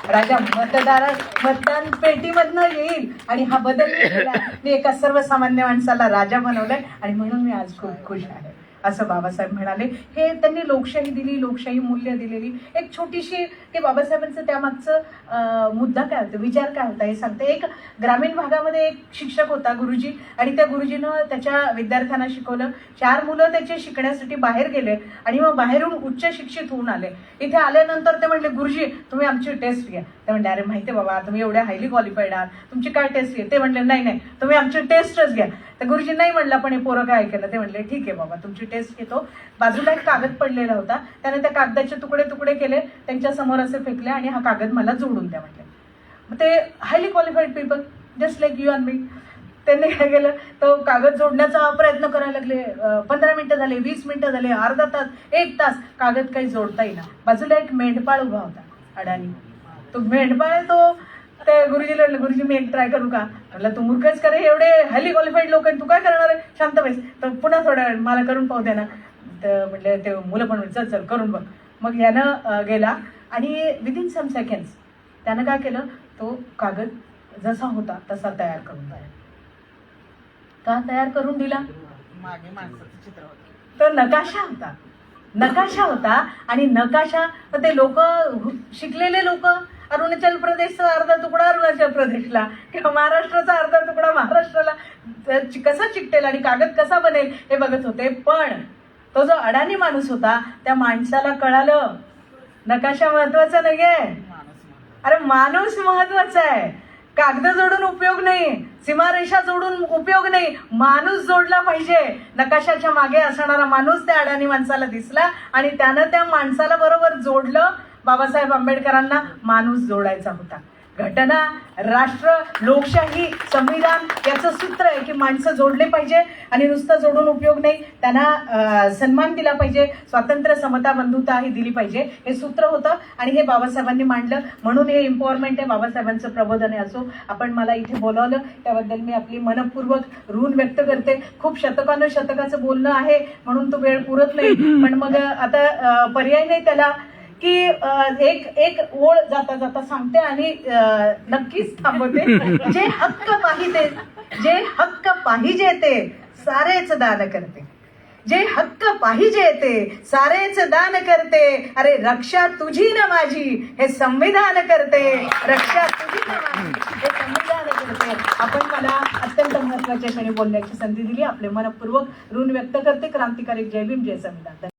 राजा मतदान पेटीमधनं येईल. आणि हा बदल केला, मी एका सर्वसामान्य माणसाला राजा बनवलंय आणि म्हणून मी आज खूप खुश आहे, असं बाबासाहेब म्हणाले. हे त्यांनी लोकशाही दिली, लोकशाही मूल्य दिलेली. एक छोटीशी ते बाबासाहेबांचं त्यामागचं मुद्दा काय होतं, विचार काय होता हे सांगते. एक ग्रामीण भागामध्ये एक शिक्षक होता, गुरुजी, आणि त्या गुरुजीनं त्याच्या विद्यार्थ्यांना शिकवलं. 4 मुलं त्याचे शिकण्यासाठी बाहेर गेले आणि मग बाहेरून उच्च शिक्षित होऊन आले. इथे आल्यानंतर ते म्हणले, गुरुजी तुम्ही आमची टेस्ट घ्या. ते म्हणले, अरे माहिती बाबा तुम्ही एवढ्या हायली क्वालिफाईड आहात, तुमची काय टेस्ट घ्या? ते म्हणले, नाही तुम्ही आमची टेस्टच घ्या. तर गुरुजी नाही म्हणला, पण हे पोरं काय ऐकलं. ते म्हणले, ठीक आहे बाबा तुमची टेस्ट घेतो. बाजूला एक कागद पडलेला होता, त्याने त्या कागदाचे तुकडे तुकडे केले, त्यांच्या समोर असे फेकले आणि हा कागद मला जोडून द्या म्हटले. मग ते highly qualified people just like you and me, त्यांनी काय केलं, तो कागद जोडण्याचा प्रयत्न करायला लागले. 15 मिनिटं झाले, 20 मिनिटं झाले, अर्धा तास, 1 तास, कागद काही जोडता येईना. बाजूला एक मेंढपाळ उभा होता, अडाणी. तो मेंढपाळ तो ते गुरुजीला म्हणलं, गुरुजी मी एक ट्राय करू का? म्हटलं तू मूर्खच करे, एवढे हायली क्वालिफाईड लोक तू काय करणार आहे, शांत बैस. तर पुन्हा थोड्या वेळ मला करून पाहू द्या ना. तर म्हटलं ते मुलं पण चल चल करून बघ. मग यानं गेला आणि विदिन सम सेकंड्स त्यानं काय केलं, तो कागद जसा होता तसा तयार करून दिला. का तयार करून दिला? मागे माणसाचं चित्र होतं, तो नकाशा होता. आणि नकाशा ते लोक, शिकलेले लोक, अरुणाचल प्रदेशचा अर्धा तुकडा अरुणाचल प्रदेशला किंवा महाराष्ट्राचा अर्धा तुकडा महाराष्ट्राला कसा चिकटेल आणि कागद कसा बनेल हे बघत होते. पण तो जो अडाणी माणूस होता त्या माणसाला कळालं नकाशा महत्वाचा नाहीये, अरे माणूस महत्वाचा आहे. कागद जोडून उपयोग नाही, सीमारेषा जोडून उपयोग नाही, माणूस जोडला पाहिजे. नकाशाच्या मागे असणारा माणूस त्या अडाणी माणसाला दिसला आणि त्यानं त्या माणसाला बरोबर जोडलं. बाबासाहेब आंबेडकरांना माणूस जोडायचा होता. घटना, राष्ट्र, लोकशाही, संविधान याचं सूत्र आहे की माणसं जोडले पाहिजे आणि नुसतं जोडून उपयोग नाही, त्यांना सन्मान दिला पाहिजे, स्वातंत्र्य, समता, बंधुता ही दिली पाहिजे. हे सूत्र होतं आणि हे बाबासाहेबांनी मांडलं. म्हणून हे इम्पॉवरमेंट आहे, बाबासाहेबांचं प्रबोधन आहे. असो, आपण मला इथे बोलावलं त्याबद्दल मी आपली मनपूर्वक ऋण व्यक्त करते. खूप शतकाचं बोलणं आहे म्हणून तो वेळ पुरत नाही, पण मग आता पर्याय नाही त्याला की एक ओळ जाता जाता सांगते आणि नक्कीच थांबवते. जे हक्क पाहिजे ते सारेच दान करते, जे हक्क पाहिजे ते सारेच दान करते. अरे रक्षा तुझी न माझी हे संविधान करते, रक्षा तुझी न माझी हे संविधान करते. आपण मला अत्यंत महत्वाच्या क्षणी बोलण्याची संधी दिली. आपले मनपूर्वक ऋण व्यक्त करते. क्रांतिकारी. जय भीम, जय संविधान.